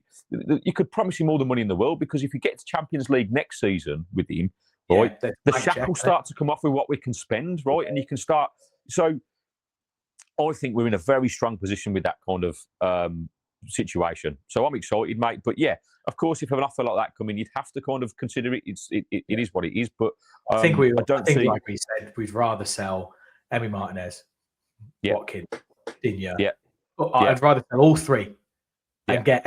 could promise him all the money in the world, because if you get to Champions League next season with him, right, the shackles start to come off with what we can spend, right? And you can start. So, I think we're in a very strong position with that kind of situation. So I'm excited, mate. But yeah, of course, if an offer like that come in, you'd have to kind of consider it. It is what it is. But I think like we said, we'd rather sell Emi Martinez, Watkins, Digne. I'd rather sell all three and get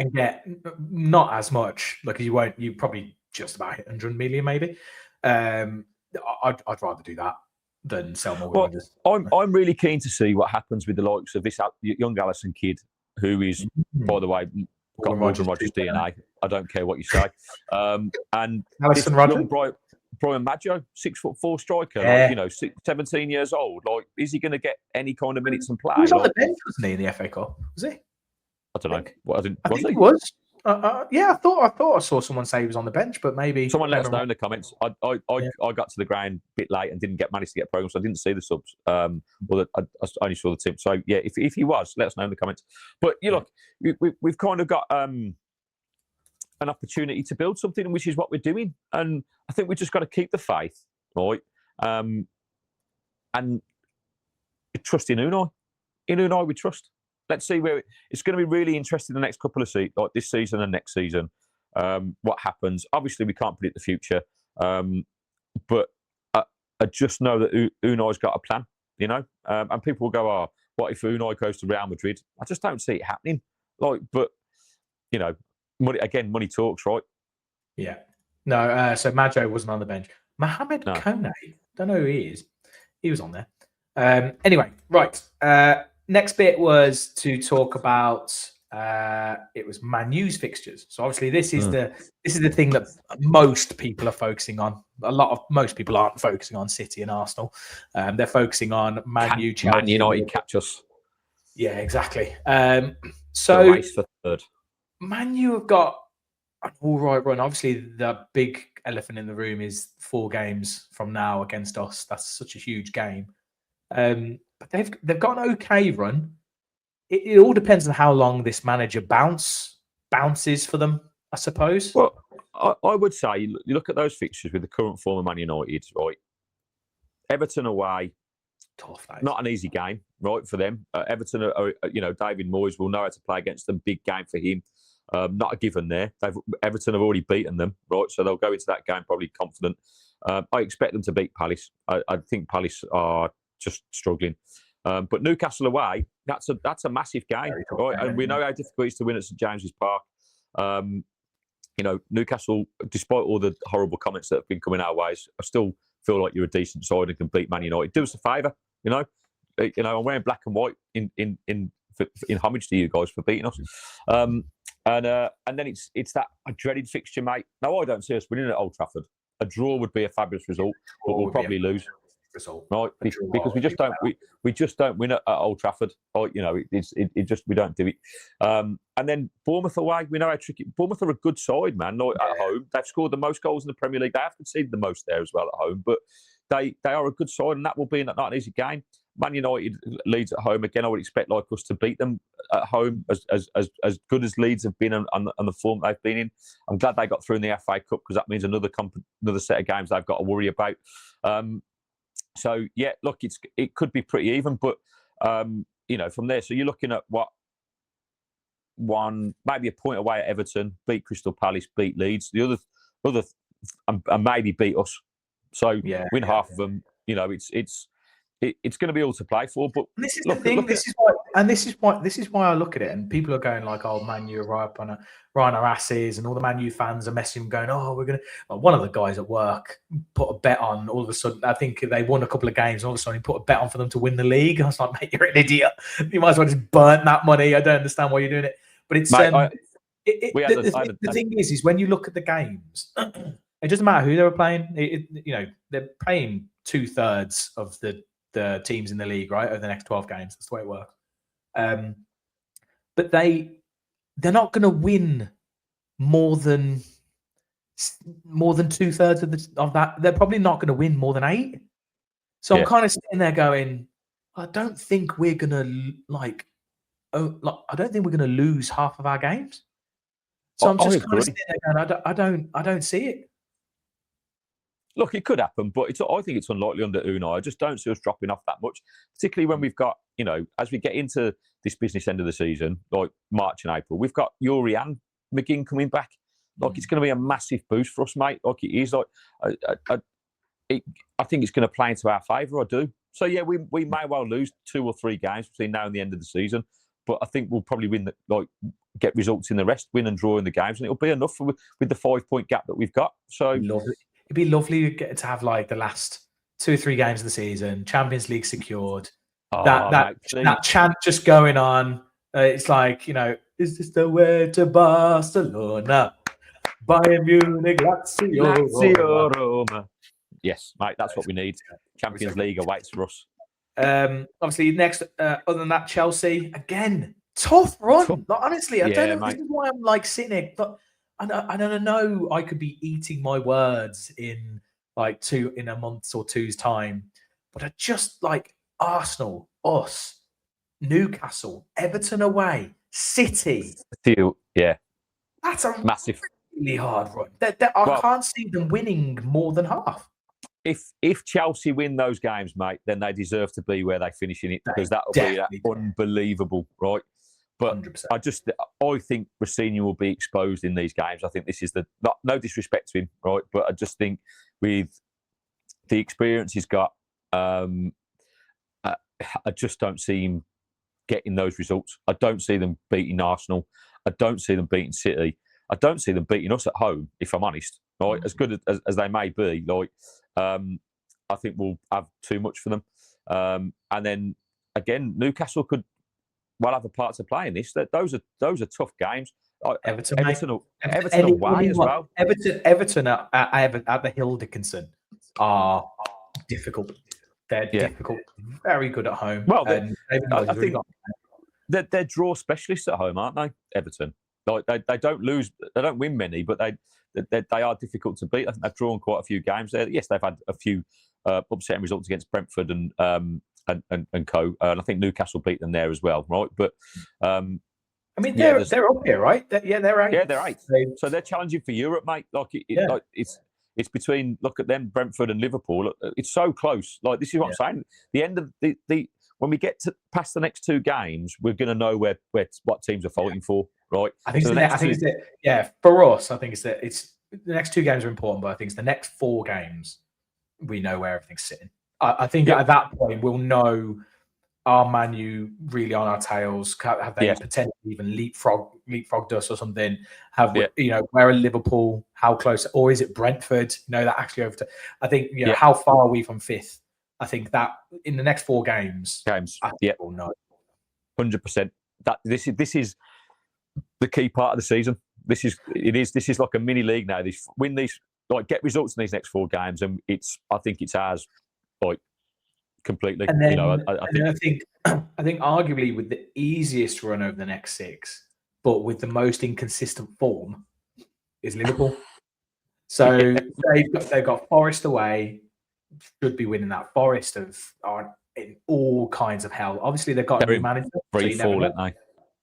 not as much, because you probably just about hit 100 million maybe. I'd rather do that than sell more. I'm really keen to see what happens with the likes of this young Allison kid, who is, by the way, got Morgan Rogers DNA. I don't care what you say. And Allison Rogers, Brian Maggio, 6'4" striker, like, you know, 17 years old. Like, is he going to get any kind of minutes and play? He was on the bench, wasn't he, in the FA Cup? Was he? I don't know. I think he was. I thought I saw someone say he was on the bench, but maybe someone let us know in the comments. I got to the ground a bit late and didn't manage to get programs, so I didn't see the subs. I only saw the team. So yeah, if he was, let us know in the comments. But look, we've kind of got an opportunity to build something, which is what we're doing, and I think we just got to keep the faith, right? And trust in Unai. In Unai, we trust. Let's see where it's going to be really interesting the next couple of seasons, like this season and next season. What happens? Obviously, we can't predict the future, but I just know that Unai's got a plan, you know. And people will go, "Oh, what if Unai goes to Real Madrid?" I just don't see it happening. Like, but you know, money talks, right? Yeah. No. So Maggio wasn't on the bench. Mohamed Kone, don't know who he is. He was on there. Anyway, right. Next bit was to talk about it was Man U's fixtures. So obviously this is the thing that most people are focusing on. Most people aren't focusing on City and Arsenal. They're focusing on Man U, Chelsea, Man United catch us. Yeah, exactly. The So race for third. Man U have got an all right run. Obviously, the big elephant in the room is 4 games from now against us. That's such a huge game. But they've got an okay run. It all depends on how long this manager bounces for them, I suppose. Well, I would say you look at those fixtures with the current form of Man United, right? Everton away, Tough, not an easy game, right, for them. Everton, David Moyes will know how to play against them. Big game for him. Not a given there. Everton have already beaten them, right? So they'll go into that game probably confident. I expect them to beat Palace. I think Palace are just struggling. But Newcastle away, that's a massive game, right? And we know how difficult it is to win at St James's Park. Newcastle, despite all the horrible comments that have been coming our ways, I still feel like you're a decent side and can beat Man United. Do us a favour, I'm wearing black and white in homage to you guys for beating us. And then it's that dreaded fixture, mate. No, I don't see us winning at Old Trafford. A draw would be a fabulous result, but we'll probably lose. Result, right? Because we just don't win at Old Trafford. We don't do it. And then Bournemouth away, we know how tricky. Bournemouth are a good side, man. At home, they've scored the most goals in the Premier League. They have conceded the most there as well at home, but they are a good side, and that will be not an easy game. Man United, Leeds at home again. I would expect like us to beat them at home, as good as Leeds have been on the form they've been in. I'm glad they got through in the FA Cup because that means another set of games they've got to worry about. So yeah, look, it could be pretty even, but from there, so you're looking at maybe a point away at Everton, beat Crystal Palace, beat Leeds, the other, and maybe beat us. So win half of them. It's going to be all to play for. But this is the thing. This is why I look at it, and people are going like, "Oh, Man U are right on our asses," and all the Man U fans are messaging, going, "Oh, we're gonna." Like, one of the guys at work put a bet on. All of a sudden, I think they won a couple of games. All of a sudden, he put a bet on for them to win the league. I was like, "Mate, you're an idiot. You might as well just burn that money." I don't understand why you're doing it, but it's the thing is when you look at the games, it doesn't matter who they were playing. They're playing 2/3 of the teams in the league, right, over the next 12 games. That's the way it works. But they're not going to win more than 2/3 of that. They're probably not going to win more than 8. So I'm kind of sitting there going, I don't think we're going to I don't think we're going to lose half of our games. So I'm just kind of sitting there going, I don't see it. Look, it could happen, but I think it's unlikely under Unai. I just don't see us dropping off that much, particularly when we've got, as we get into this business end of the season, like March and April, we've got Yuri and McGinn coming back. Like, it's going to be a massive boost for us, mate. Like, it is. Like, I think it's going to play into our favour. I do. So, yeah, we may well lose 2 or 3 games between now and the end of the season, but I think we'll probably get results in the rest, win and draw in the games, and it'll be enough with the 5-point gap that we've got. So. It'd be lovely to have the last 2 or 3 games of the season, Champions League secured. That chant just going on. It's like, is this the way to Barcelona? Bayern Munich, Lazio Roma. Yes, mate, that's what we need. Champions League awaits for us. Obviously, next, other than that, Chelsea again, tough run. Honestly, I don't know. This is why I'm sitting here, but. I don't know. I could be eating my words in a month or 2's time, but I just Arsenal, us, Newcastle, Everton away, City. Yeah, that's a massive, really hard run. I can't see them winning more than half. If Chelsea win those games, mate, then they deserve to be where they finish in it because that'll be unbelievable, right? But 100%. I think Rossini will be exposed in these games. I think this is no disrespect to him, right? But I just think with the experience he's got, I just don't see him getting those results. I don't see them beating Arsenal. I don't see them beating City. I don't see them beating us at home, if I'm honest. Right? As good as they may be, I think we'll have too much for them. And then again, Newcastle could will have a part to play in this. Those are tough games. Everton away as well. Everton at the Hill Dickinson are difficult. They're difficult. Very good at home. Well, I think they're draw specialists at home, aren't they? Everton. Like they don't lose. They don't win many, but they are difficult to beat. I think they've drawn quite a few games there. Yes, they've had a few upsetting results against Brentford and co. And I think Newcastle beat them there as well, right? But I mean, they're up here, right? They're 8th. Yeah, they're 8th. So they're challenging for Europe, mate. Like it's between, look at them, Brentford and Liverpool. It's so close. Like, this is what I'm saying. The end of the when we get to past the next 2 games, we're going to know what teams are fighting for, right? I think for us, I think it's the next 2 games are important, but I think it's the next 4 games we know where everything's sitting. I think at that point we'll know, are Man U really on our tails? Have they potentially even leapfrogged us or something? Where are Liverpool? How close? Or is it Brentford? That actually over. I think how far are we from 5th? I think that in the next 4 games, we'll know. 100%. This is the key part of the season. This is like a mini league now. Get results in these next 4 games, and I think it's ours, like, completely. And then, I think arguably with the easiest run over the next 6, but with the most inconsistent form, is Liverpool. So they've got Forest away. Should be winning that. Forest are in all kinds of hell. Obviously, they've got a new manager. Free fall, aren't they?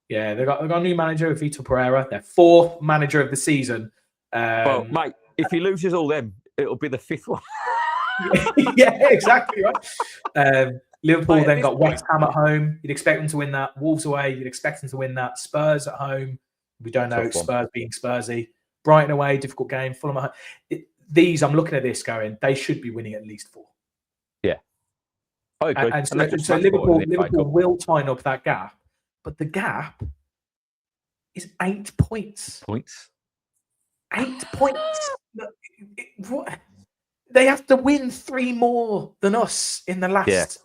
Yeah, they've got a new manager, Vitor Pereira. Their 4th manager of the season. Well, mate, if he loses all them, it'll be the 5th one. Yeah, exactly right. Liverpool then got West Ham at home. You'd expect them to win that. Wolves away. You'd expect them to win that. Spurs at home. We don't know. Spurs being Spursy. Brighton away, difficult game. Fulham at home. I'm looking at this going, they should be winning at least 4. Yeah. I agree. And so Liverpool will tighten up that gap. But the gap is 8 points. 8 points. They have to win 3 more than us in the last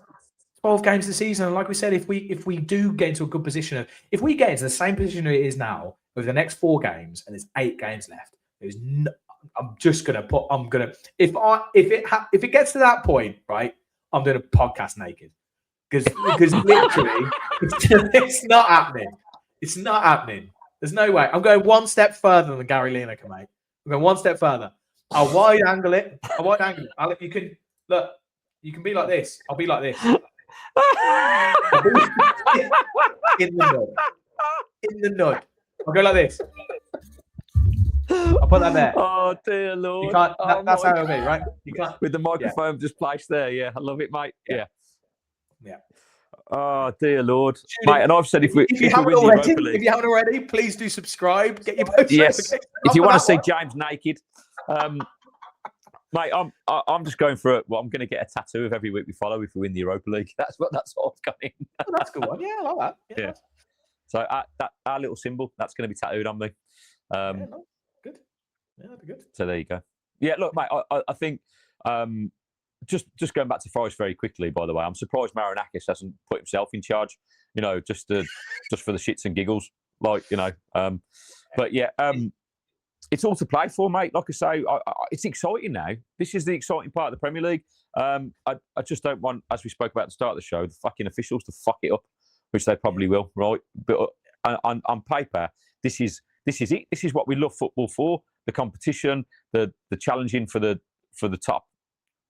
12 games of the season. And like we said, if we do get into a good position, if we get into the same position it is now over the next 4 games, and there's 8 games left, if it gets to that point, right, I'm doing a podcast naked because literally it's not happening. It's not happening. There's no way. I'm going one step further than Gary Lineker, mate. I'm going one step further. I'll wide angle it. You can be like this. I'll be like this. In the nud. I'll go like this. I'll put that there. Oh dear Lord! You can't. That's how it'll be, right? You can't with the microphone just placed there. Yeah, I love it, mate. Yeah. Yeah. Oh dear Lord, mate! And I've said if you haven't already, please do subscribe. Get your post. Yes. If you want to see James naked, mate, I'm just going for it. Well, I'm going to get a tattoo of every week we follow if we win the Europa League. That's what I've going. Oh, that's a good one. Yeah, I like that. Yeah. So our little symbol that's going to be tattooed on me. Good. Yeah, that'd be good. So there you go. Yeah, look, mate, I think just going back to Forest very quickly, by the way, I'm surprised Marinakis hasn't put himself in charge, just for the shits and giggles, but yeah, it's all to play for, mate. Like I say, it's exciting now. This is the exciting part of the Premier League. I just don't want, as we spoke about at the start of the show, the fucking officials to fuck it up, which they probably will, right? But on paper, this is it. This is what we love football for: the competition, the challenging for the top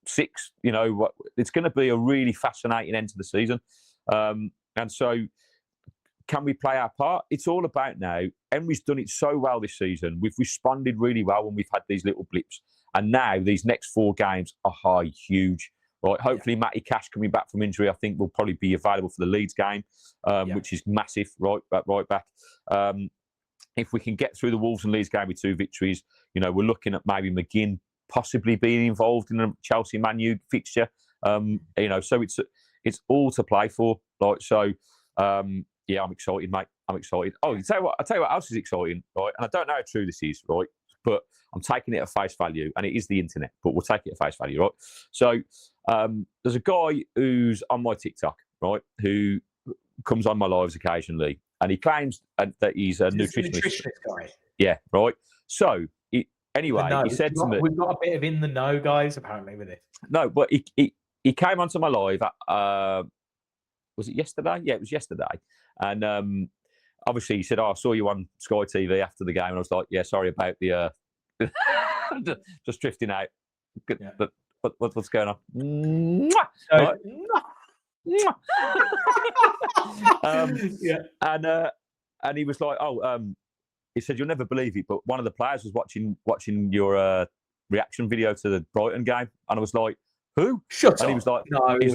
6. It's going to be a really fascinating end to the season. And so, can we play our part? It's all about now. Emery's done it so well this season. We've responded really well when we've had these little blips. And now these next 4 games are huge. Right? Hopefully, Matty Cash coming back from injury, I think will probably be available for the Leeds game, which is massive. Right back. If we can get through the Wolves and Leeds game with 2 victories, we're looking at maybe McGinn possibly being involved in a Chelsea Man U fixture. So it's all to play for. Yeah, I'm excited, mate. I'm excited. Oh, I tell you what else is exciting, right? And I don't know how true this is, right? But I'm taking it at face value, and it is the internet, but we'll take it at face value, right? So there's a guy who's on my TikTok, right, who comes on my lives occasionally, and he claims that he's a nutritionist. Guy. Yeah, right. So anyway, he said to me, "We've got a bit of in the know, guys. Apparently, with it." No, but he came onto my live. Was it yesterday? Yeah, it was yesterday. And obviously, he said, "Oh, I saw you on Sky TV after the game," and I was like, "Yeah, sorry about the just drifting out." Yeah. But what's going on? So, yeah. And he was like, he said, "You'll never believe it, but one of the players was watching your reaction video to the Brighton game," and I was like, "Who?" Shut and up. he was like, "No, he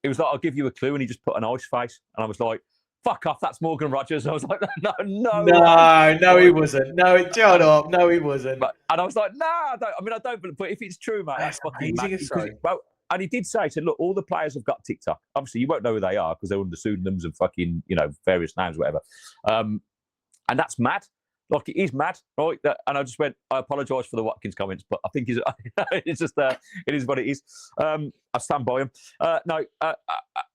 was like, "I'll give you a clue," and he just put an ice face, and I was like, "Fuck off, that's Morgan Rogers." And I was like, No, he wasn't. No, shut up. No, he wasn't. And I was like, "Nah, I don't. But if it's true, mate, that's fucking mad." Well, and he did say, he said, "Look, all the players have got TikTok. Obviously, you won't know who they are because they're under pseudonyms and fucking, various names, whatever. And that's mad. Like, it is mad, right?" And I just went, "I apologise for the Watkins comments, but I think it's just, it is what it is." I stand by him.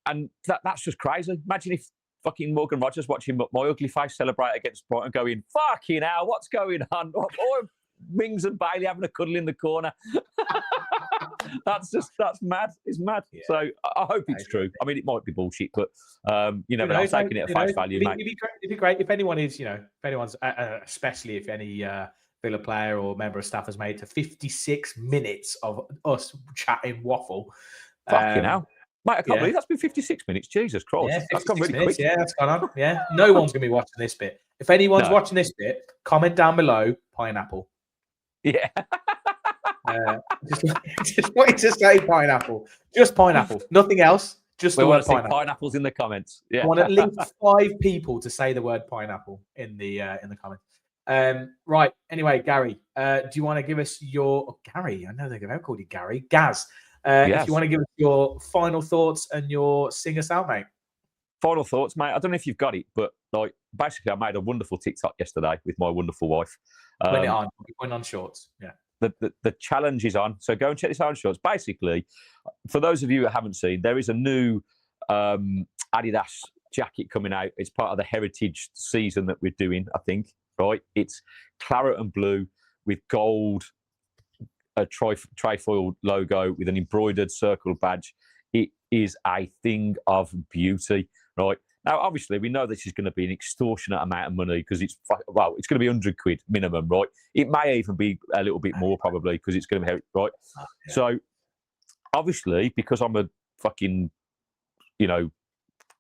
And that's just crazy. Imagine if fucking Morgan Rogers watching my ugly face celebrate against Brighton going, "Fucking hell, what's going on?" Or Mings and Bailey having a cuddle in the corner. That's mad. It's mad. Yeah. So I hope it's true. I mean, it might be bullshit, but you never know. I'm taking it at face value, mate. It'd be great if anyone is, if anyone's, especially if any Villa player or member of staff has made it to 56 minutes of us chatting waffle. Fucking hell. Mate, I can't believe that's been 56 minutes. Jesus Christ. Yeah, that's gone really quick. Yeah, that's gone on. Yeah. No one's going to be watching this bit. If anyone's watching this bit, comment down below, pineapple. Yeah. Just wanted to say pineapple. Just pineapple. Nothing else. Just the word pineapple. Pineapples in the comments. Yeah. I want at least 5 people to say the word pineapple in the comments. Right. Anyway, Gary, do you want to give us your Gary? I know they've ever called you Gary. Gaz. Yes. If you want to give us your final thoughts and your sing us out, mate. Final thoughts, mate. I don't know if you've got it, but like basically, I made a wonderful TikTok yesterday with my wonderful wife. When it on, we're going on shorts. Yeah. The challenge is on. So go and check this out on shorts. Basically, for those of you who haven't seen, there is a new Adidas jacket coming out. It's part of the heritage season that we're doing, I think. Right? It's claret and blue with gold, a trifoil logo with an embroidered circle badge. It is a thing of beauty, right? Now, obviously, we know this is going to be an extortionate amount of money because it's going to be 100 quid minimum, right? It may even be a little bit more probably because it's going to be right. Yeah. So, obviously, because I'm a fucking,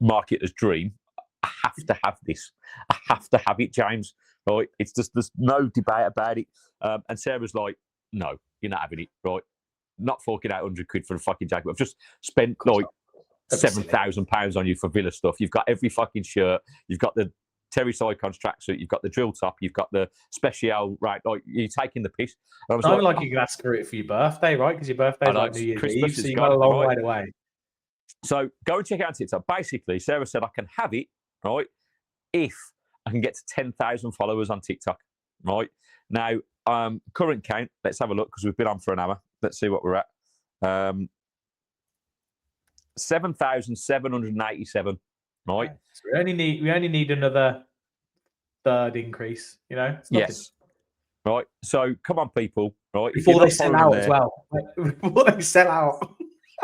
marketer's dream, I have to have this. I have to have it, James. Right? It's just there's no debate about it. And Sarah's like, "No, you're not having it, right? Not forking out 100 quid for a fucking jacket. I've just spent like £7,000 on you for Villa stuff. You've got every fucking shirt. You've got the Terry Sycon's tracksuit. You've got the drill top. You've got the special, right? Like, you're taking the piss." And I was like you can ask for it for your birthday, right? Because your birthday's like New Year's Eve, so you got a long way away. So go and check out TikTok. Basically, Sarah said I can have it, right, if I can get to 10,000 followers on TikTok, right? Now, current count, let's have a look because we've been on for an hour. Let's see what we're at. 7,787, right? So we only need another third increase, Yes. Right. So come on, people, right? Before they sell out as well. Before they sell out.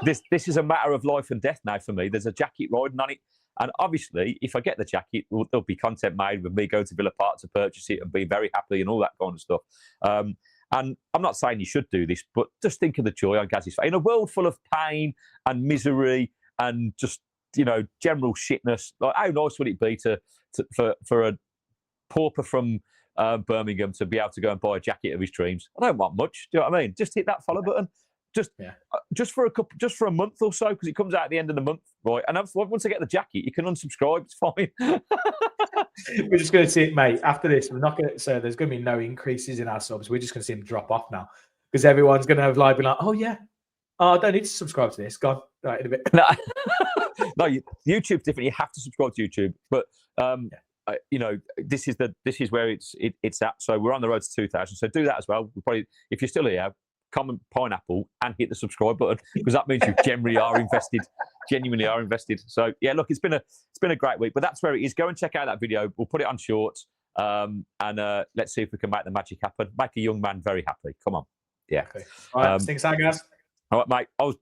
This is a matter of life and death now for me. There's a jacket riding on it. And obviously, if I get the jacket, there'll be content made with me going to Villa Park to purchase it and be very happy and all that kind of stuff. And I'm not saying you should do this, but just think of the joy on Gaz's face. In a world full of pain and misery and just, general shitness, like how nice would it be for a pauper from Birmingham to be able to go and buy a jacket of his dreams? I don't want much. Do you know what I mean? Just hit that follow button. Just for a month or so, because it comes out at the end of the month, right? And once I get the jacket, you can unsubscribe. It's fine. We're just going to see it, mate. After this, we're not going to. So there's going to be no increases in our subs. We're just going to see them drop off now because everyone's going to have live be like, "Oh yeah, I don't need to subscribe to this." Gone right in a bit. No, YouTube's different. You have to subscribe to YouTube, but this is where it's at. So we're on the road to 2,000. So do that as well. We'll probably, if you're still here, comment, pineapple, and hit the subscribe button, because that means you genuinely are invested. So yeah, look, it's been a great week, but that's where it is. Go and check out that video. We'll put it on shorts, and let's see if we can make the magic happen. Make a young man very happy. Come on, yeah. Okay. All right, thanks, guys. All right, mate.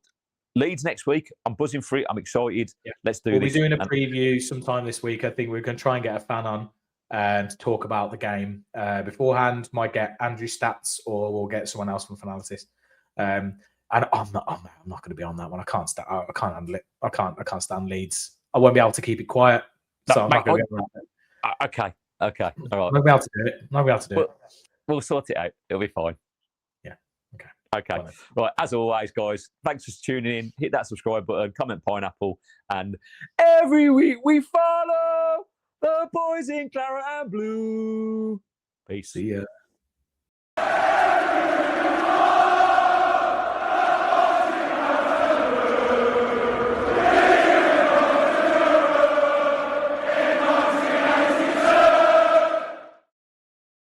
Leeds next week. I'm buzzing for it. I'm excited. Yeah. Let's do this. We'll be doing a preview sometime this week. I think we're going to try and get a fan on and talk about the game beforehand. Might get Andrew Stats, or we'll get someone else from Fanalysis. And I'm not going to be on that one. I can't handle it. I can't stand Leeds. I won't be able to keep it quiet. So I'm not going to be on that. Okay. All right. I'll be able to do it. We'll sort it out. It'll be fine. Yeah. Okay. Right. As always, guys, thanks for tuning in. Hit that subscribe button, comment pineapple, and every week we follow the boys in Claret and Blue. Peace. See ya.